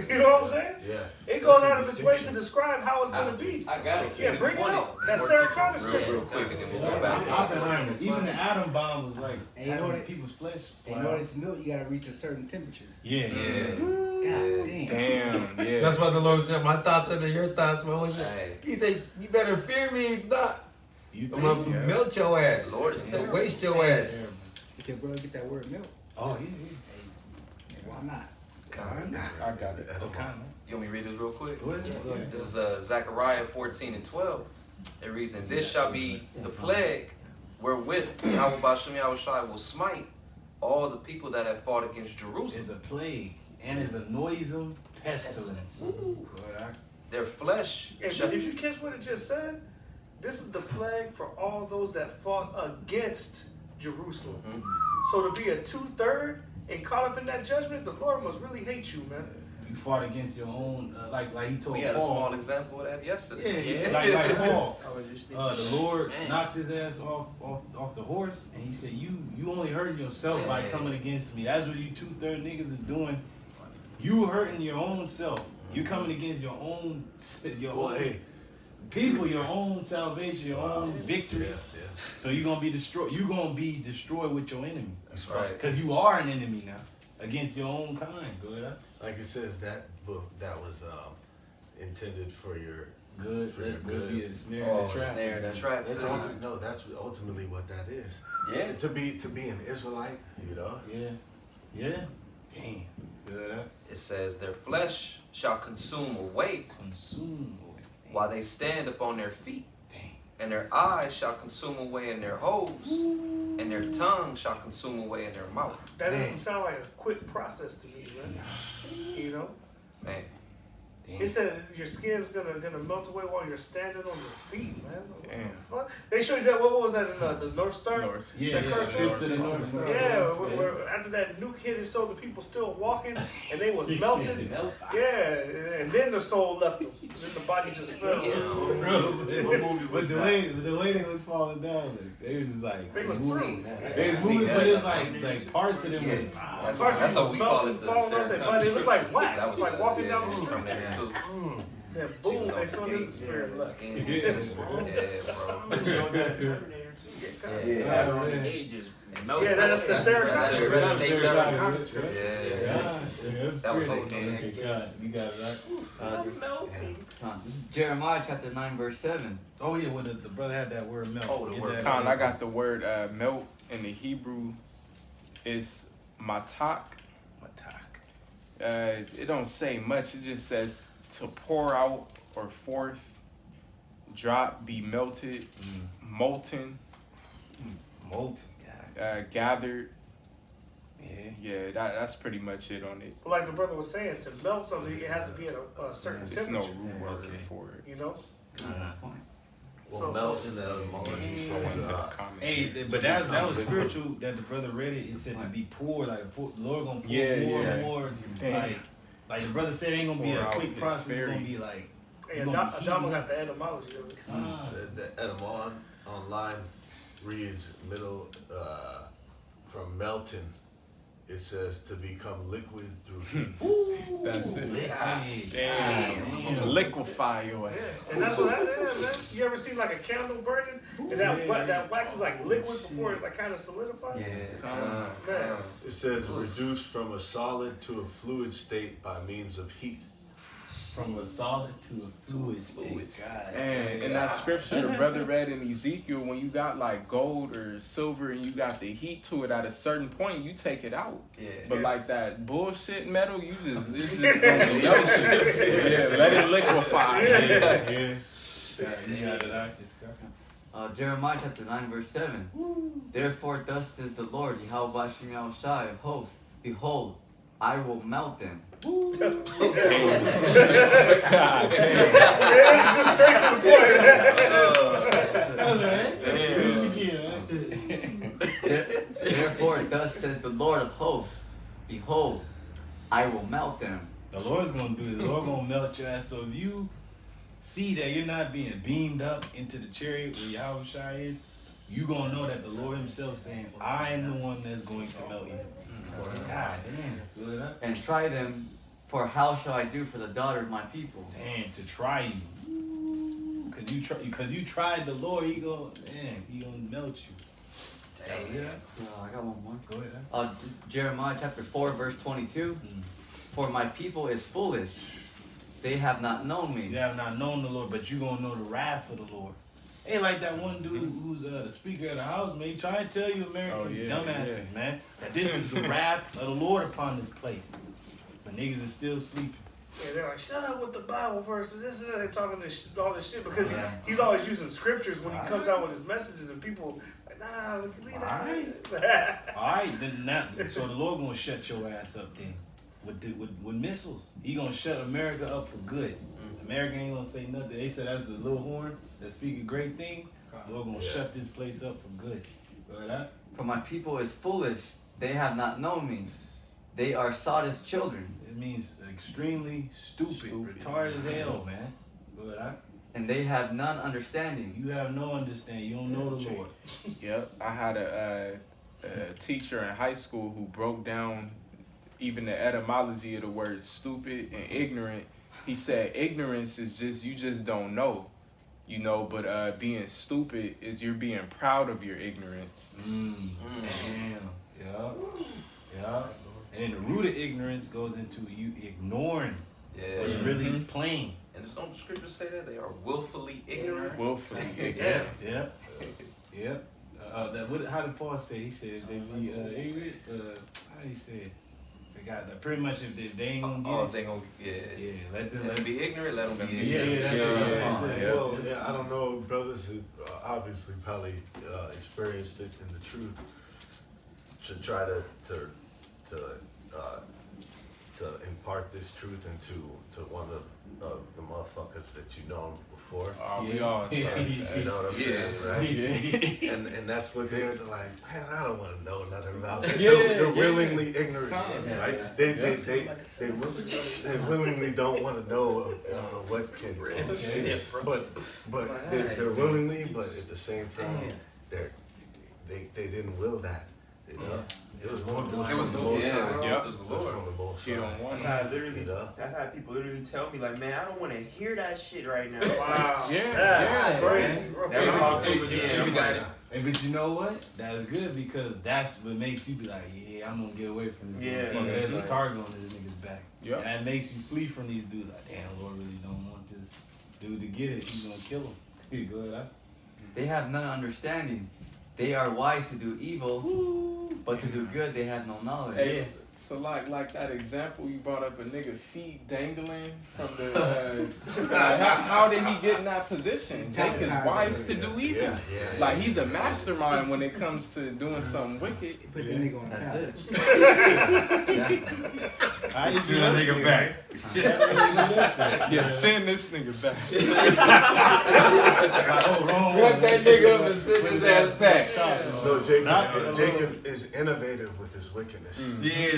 You know what I'm saying? Yeah. It goes out of its way to describe how it's gonna be. I got it. Yeah, bring it out. That's Sarah Connor Real scripture. quick, and then we'll go back. Oppenheimer, even the atom bomb was like And you know having that- people's flesh. And you know this milk, you gotta reach a certain temperature. Yeah. God damn. Damn, yeah. That's why the Lord said, my thoughts are your thoughts, man. What's that? Hey, He said, you better fear me. If not, You I'm gonna think? melt your ass. the Lord is terrible. Waste your ass. If your brother get that word milk, Oh, he's why not? I got it. You want me to read this real quick? Go ahead. This is Zechariah 14:12. It reads, and this shall be the plague wherewith Yahweh Bashem Yahushai will smite all the people that have fought against Jerusalem. It's a plague and it's a noisome pestilence. Boy, Their flesh And shall... did you catch what it just said? This is the plague for all those that fought against Jerusalem. So to be a 2/3 and caught up in that judgment, the Lord must really hate you, man. You fought against your own, like he told We had a Paul. small example of that yesterday. Yeah, like Paul. I was just thinking. The Lord knocked his ass off the horse, and he said, "You only hurting yourself by coming against me. That's what you 2/3 niggas are doing. You hurting your own self. You coming against your own people, your own salvation, your own victory. So you're gonna be destroyed. You're gonna be destroyed with your enemy. That's right. Because you are an enemy now against your own kind. Go ahead. Like it says, that book that was intended for your Good. For your That good. would be a snare Oh, and a trap. snare and a That- trap. That's too. that's ultimately what that is. Yeah. To be an Israelite, you know. Yeah. Damn. Good. It says, their flesh shall consume away Consume. while they stand upon their feet. Damn. And their eyes shall consume away in their holes, and their tongue shall consume away in their mouth. That doesn't sound like a quick process to me, man. You know? Man, It said your skin's gonna melt away while you're standing on your feet, man. What Damn. the fuck? They showed you that. What was that in the North Star? North. Yeah, That yeah. cartoon? Fist of the North Star. Yeah, where after that nuke hit, it showed the people still walking and they was melted. Yeah, and then the soul left them. Then the body just fell. But the way they was falling down, like, they was just like They was moving. through. They was moving, but it was like parts of them was That's Parts what of we them call was it, the melting, falling off their body. They look like wax. That was like walking down the from street. there too. Then She boom, was they on fell the in the gate, spirit the left. skin Yeah. just- yeah, bro. Yeah, Oh, on the man. ages. Yeah, that's the Sarah That's Connor. Sarah That's Connor. Sarah Yeah, Connor. that's right. Yeah. That was so good. You got it right. I'm melting. This is Jeremiah chapter 9, verse 7. Oh yeah, when the brother had that word melt. Oh, the Get word that- Con, I got the word melt in the Hebrew. It's matak. Matak. It don't say much. It just says to pour out or forth, drop, be melted, molten, Molten. gathered. Yeah. Yeah, that's pretty much it on it. Like the brother was saying, to melt something, it has to be at a certain There's no temperature. root word for it. You know? Point. So- melt in the etymology says, Hey, but that was spiritual. That the brother read it. It said to be poured, like the Lord gonna pour more and more. Like the brother said, it ain't gonna be Pour a out quick this process. It's very- gonna be like. Hey, you gonna be Adama heating got the etymology of it. The etymon online reads middle from melting. It says to become liquid through heat. That's it. Hey, Damn. Liquefy your ass. Yeah, and that's what happens, man. You ever seen like a candle burning and that wax is like liquid before it like kind of solidifies? Man. It says reduced from a solid to a fluid state by means of heat. From a solid to a fluid state. God. And in that scripture the brother read in Ezekiel, when you got like gold or silver and you got the heat to it at a certain point, you take it out. Yeah. But like that bullshit metal, it's just gonna be no shit. Yeah, let it liquefy. Yeah. You got it out. Jeremiah chapter 9, verse 7. Therefore, thus says the Lord, Yahweh Bashim Yahushai of hosts, behold, I will melt them. It's just straight to the point. That's right. Therefore, thus says the Lord of hosts, behold, I will melt them. The Lord's gonna do it. The Lord gonna melt your ass. So if you see that you're not being beamed up into the chariot where Yahweh Shai is, you gonna know that the Lord Himself saying, I am the one that's going to melt you. God damn. Good up. And try them, for how shall I do for the daughter of my people? Damn, to try you. Cause you tried the Lord, He gonna melt you. Damn. Yeah. I got one more. Go ahead. Jeremiah chapter 4, verse 22. For my people is foolish. They have not known me. You have not known the Lord, but you gonna know the wrath of the Lord. Ain't like that one dude who's the speaker of the house, man. He trying to tell you American dumbasses, man, that this is the wrath of the Lord upon this place. But niggas is still sleeping. Yeah, they're like, shut up with the Bible verses, this and that. They're talking all this shit because he's always using scriptures when he comes out with his messages, and people like, nah, leave that. All right, then so the Lord gonna shut your ass up then with missiles. He gonna shut America up for good. America ain't gonna say nothing. They said that's the little horn that speak a great thing. The Lord gonna shut this place up for good. Go ahead. For my people is foolish. They have not known me. They are sawdust children. It means extremely stupid. Retarded as hell, man. Go ahead. And they have none understanding. You have no understanding. You don't know the Lord. Yep. I had a teacher in high school who broke down even the etymology of the words stupid and ignorant. He said ignorance is just, you just don't know, you know, but being stupid is you're being proud of your ignorance. Damn. Yeah. And then the root of ignorance goes into you ignoring what's really plain. And don't the scriptures say that they are willfully ignorant? Willfully ignorant. Yeah. How did Paul say? He said they be ignorant. How do you say it? Forgot that. Pretty much if they ain't gonna get they gonna let them be ignorant. Let them be ignorant. Well, I don't know. Brothers have obviously probably experienced it in the truth. Should try to impart this truth into one of the motherfuckers that you known before. We all try. You know what I'm saying, right? And that's what they're like, man, I don't want to know nothing about it. They're willingly ignorant, right? They willingly don't want to know what can but they're willingly, but at the same time, they didn't will that, you know. It was the Lord. I've had people literally tell me like, man, I don't want to hear that shit right now. Wow. That's crazy. Never talk to you again. But you know what? That's good because that's what makes you be like, yeah, I'm gonna get away from this. There's a target on this nigga's back. And that makes you flee from these dudes. Like, damn, Lord really don't want this dude to get it. He's gonna kill him. Go ahead. They have none understanding. They are wise to do evil, but to do good they have no knowledge. Hey, so like that example you brought up, a nigga feet dangling from the how did he get in that position? Jake is wise to do evil. Like he's a mastermind when it comes to doing something wicked. Put the nigga on the That's I see that nigga back. Yeah, send this nigga back. Grab that nigga up and send his ass back. No, Jacob is innovative with his wickedness.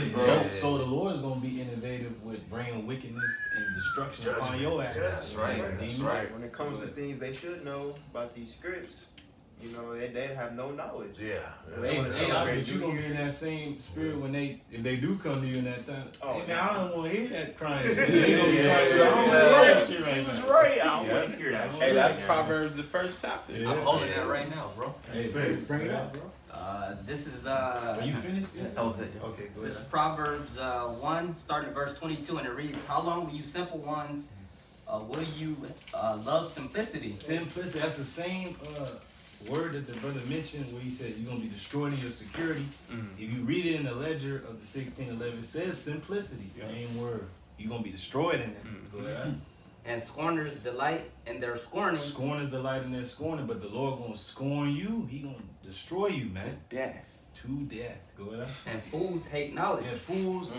So the Lord is gonna be innovative with bringing wickedness and destruction upon your ass. That's right. That's right. When it comes to things they should know about these scripts, you know, they have no knowledge. Yeah. But you gonna be in that same spirit when if they do come to you in that time. Oh, hey, man, I don't want to hear that crying. Shit. He was right. I don't want to hear that shit. Hey, that's Proverbs the first chapter. I'm holding that right now, bro. Hey, Bring it up, bro. This is Are you finished? Yes. that was it. Okay, go This is ahead. Proverbs 1, starting at verse 22, and it reads, "How long will you simple ones, will you love simplicity?" Simplicity. That's the same word that the brother mentioned where he said you're gonna be destroyed in your security. If you read it in the ledger of the 1611, it says simplicity. Same word. You're gonna be destroyed in it. Go ahead. and scorners delight in their scorning. Scorn is the light in their scorning, but the Lord gonna scorn you. He gonna destroy you, man. Death. To death. Go ahead. And fools hate knowledge. Yeah, fools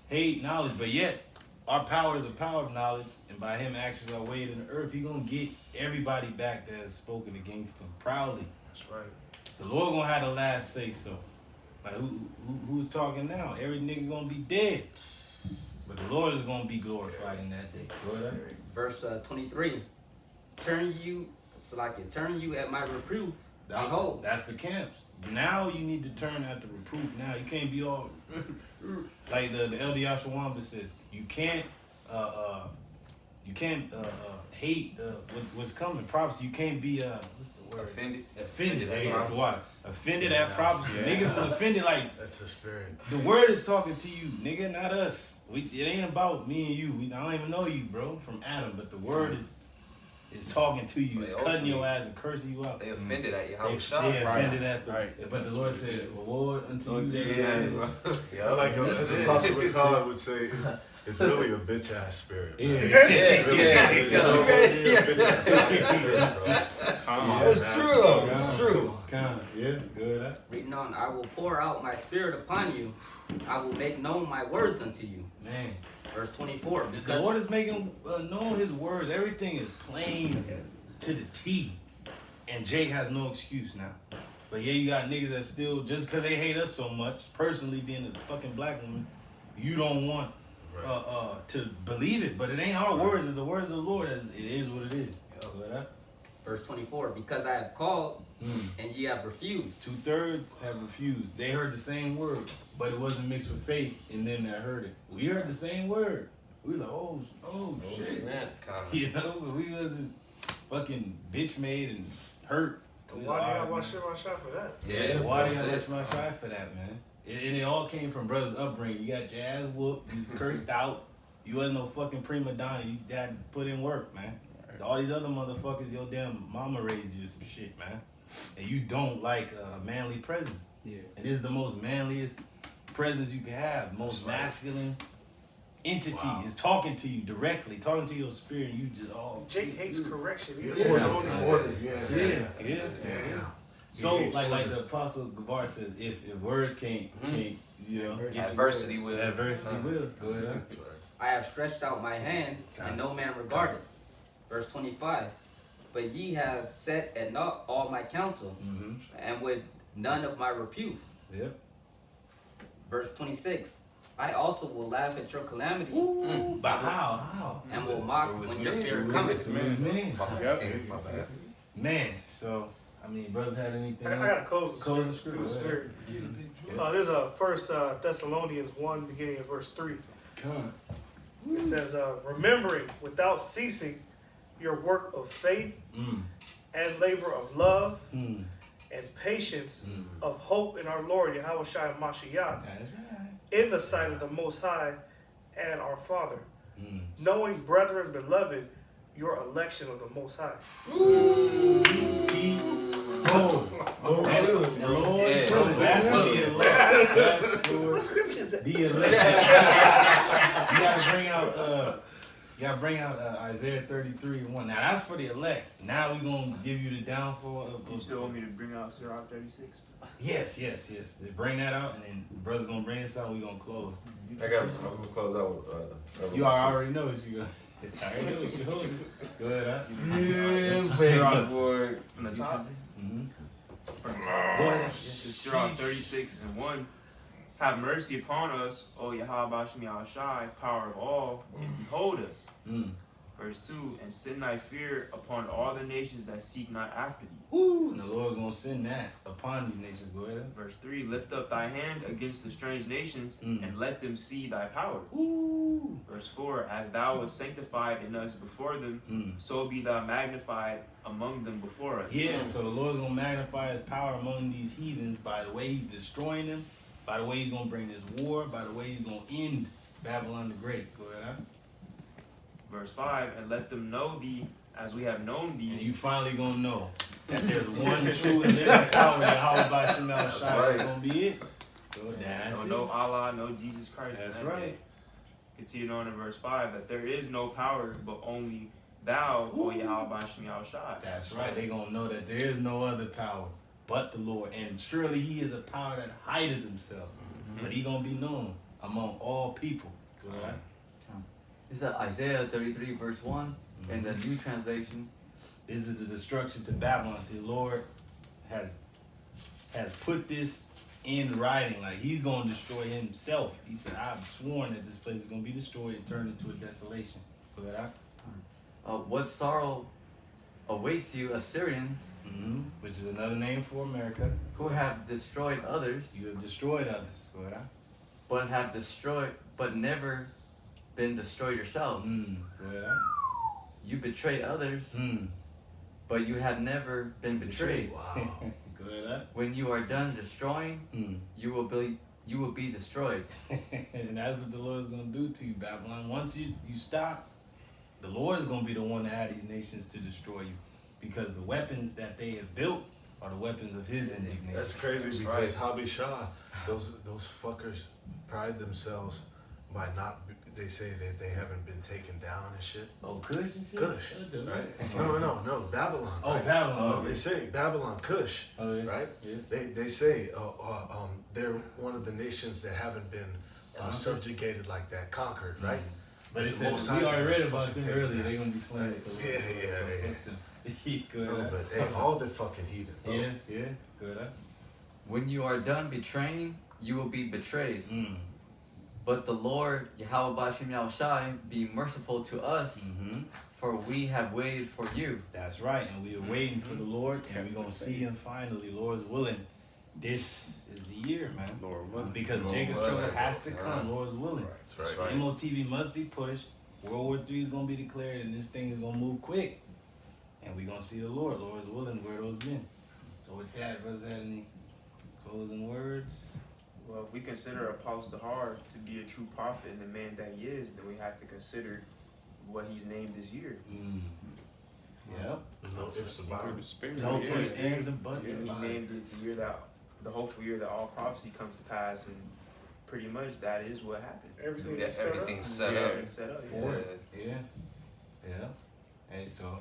hate knowledge, but yet our power is a power of knowledge, and by him actions are weighed in the earth. He gonna get everybody back that has spoken against him proudly. That's right. The Lord gonna have the last say so. Like who's talking now? Every nigga gonna be dead. But the Lord is gonna be glorified in that day. Go ahead. Verse 23. Turn you at my reproof. Behold. That's the camps. Now you need to turn at the reproof. Now you can't be all like the Elder Yashawamba says. You can't hate what's coming. Prophecy. You can't be what's the word? Offended. There you go. Why? Offended at prophecy. Niggas is offended like That's the spirit. the word is talking to you, nigga, not us. It ain't about me and you. I don't even know you, bro, from Adam, but the word is talking to you. So It's they cutting your ultimately- ass and cursing you out. They offended at They Yahushua. offended at the, Right. but the Lord said, "Lord, unto you." Yeah. Like That's as it. Apostle McCall would say, it's really a bitch ass spirit. Yeah. man. Yeah, Really, yeah, really, yeah. really a bitch ass spirit, bro. It's true though. It's true. Kind of, yeah, good. Reading on, I will pour out my spirit upon you. I will make known my words unto you. Man, Verse 24. the Because Lord is making known His words. Everything is plain to the T, and Jake has no excuse now. But yeah, you got niggas that still, just because they hate us so much, personally being a fucking black woman, you don't want to believe it. But it ain't our words; it's the words of the Lord. It is what it is. verse 24. Because I have called and ye have refused. 2/3 have refused. They heard the same word, but it wasn't mixed with faith in them that heard it. We heard the same word. We like, oh shit. You know, but we wasn't fucking bitch made and hurt. Why do y'all watch my shot for that? Yeah, Why do that's y'all it. watch my shot for that, man? And it all came from brother's upbringing. You got your ass whooped, you was cursed out. You wasn't no fucking prima donna. You had to put in work, man. All these other motherfuckers, your damn mama raised you some shit, man. And you don't like a manly presence. Yeah. And this is the most manliest presence you can have. Most masculine entity is talking to you directly, talking to your spirit. And you just Jake hates correction. He Yeah. always on these words. Yeah. So like the Apostle Gavar says, if words can't you know, Adversity will. Adversity will. Go ahead. I have stretched out my hand, and no man regarded. Verse 25. But ye have set at naught all my counsel, and with none of my reproof. Yep. Verse 26. I also will laugh at your calamity, But how? and will mock when your fear cometh. Man. My bad. Man. So I mean, brothers had anything I else? gotta close the Close the script. script. This is First Thessalonians 1, beginning of verse 3. Come. It says, remembering without ceasing your work of faith and labor of love and patience of hope in our Lord Yahushua Mashiach That's right. in the sight of the Most High and our Father, knowing, brethren, beloved, your election of the Most High. Lord, Yeah. that's the elect. What scripture is that? The elect. You gotta bring out Isaiah 33:1. Now that's for the elect. Now we gonna give you the downfall of. You still want me to bring out Sirach 36? Yes. Bring that out, and then brother's gonna bring us out. We gonna close. I'm gonna close out with You already know what you got. I already know what you're holding. Go ahead, huh? Yeah, baby boy. From the top? Mm-hmm. From the Go top. ahead. This is Sirach 36:1. Have mercy upon us, O Yahweh Shai, power of all, and behold us. Verse 2, and send thy fear upon all the nations that seek not after thee. Woo! And the Lord's gonna send that upon these nations. Go ahead. Verse 3, lift up thy hand against the strange nations, and let them see thy power. Woo! Verse 4, as thou wast sanctified in us before them, so be thou magnified among them before us. Yeah, so the Lord's gonna magnify his power among these heathens by the way he's destroying them, by the way he's gonna bring this war, by the way he's gonna end Babylon the Great. Go ahead, huh? Verse 5, and let them know thee as we have known thee. And you finally gonna know that there's one true and living power that Yahweh Shemel Shai is gonna be it. So that's No Allah, no Jesus Christ. That's that right. day. Continued on in verse 5, that there is no power but only thou, O Yahweh Bashem Yahushai. That's right. They're going to know that there is no other power but the Lord. And surely he is a power that hideth himself. But he going to be known among all people. Right? It's Isaiah 33 verse 1 in the New Translation. This is the destruction to Babylon. See, the Lord has put this in writing. Like, he's going to destroy himself. He said, I've sworn that this place is going to be destroyed and turned into a desolation. Go ahead. What sorrow awaits you, Assyrians, which is another name for America, who have destroyed others. You have destroyed others. Go ahead. But never been destroyed yourselves. Go ahead. You betrayed others, but you have never been betrayed. Wow. Go ahead. When you are done destroying, you will be destroyed. And that's what the Lord is going to do to you, Babylon. Once you stop, the Lord is going to be the one that had these nations to destroy you, because the weapons that they have built are the weapons of his indignation. That's crazy because Habi Shah, those fuckers pride themselves by not. They say that they haven't been taken down and shit. Oh, Kush and shit? Kush, right? No, Babylon. Oh, right? Babylon. No, they say Babylon, Kush, right? Yeah. They say they're one of the nations that haven't been subjugated like that, conquered, right? But it said, we already read about them earlier. They're going to be slain. Yeah. No, but hey, all the fucking heathen. Bro. Yeah. Good. When you are done betraying, you will be betrayed. But the Lord, Yahweh Bashem Yahushai, be merciful to us, for we have waited for you. That's right, and we are waiting for the Lord, and we're going to see him finally, Lord's willing. This is the year, man. Lord willing. Because Jacob's trouble has to come, Lord's willing. That's right. MOTV must be pushed. World War III is going to be declared, and this thing is going to move quick. And we're going to see the Lord, Lord's willing, where those men. So with that, brothers, have any closing words? Well, if we consider Apostle Har to be a true prophet and the man that he is, then we have to consider what he's named this year. Yep. No ifs about it. No twists, ands, and buts. He named it the year that, the hopeful year that all prophecy comes to pass, and pretty much that is what happened. Everything's set up. Everything's set up. Yeah. Hey, so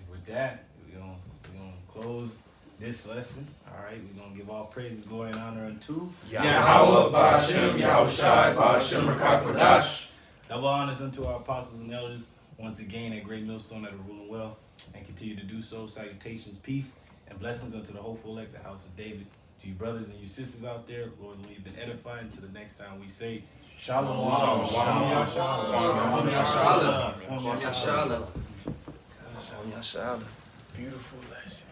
with that, we're gonna close this lesson. All right, we're gonna give all praises, glory, and honor unto Yahweh Bashem Yahushai Bashem Rakakwadash. Double honors unto our apostles and elders once again at Great Millstone that are ruling well and continue to do so. Salutations, peace, and blessings unto the hopeful elect, the house of David. To you brothers and you sisters out there, Lord, we've been edified. Until the next time we say Shalom. Shalom. Beautiful lesson.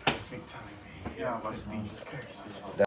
Perfect timing. Yeah, must be curses.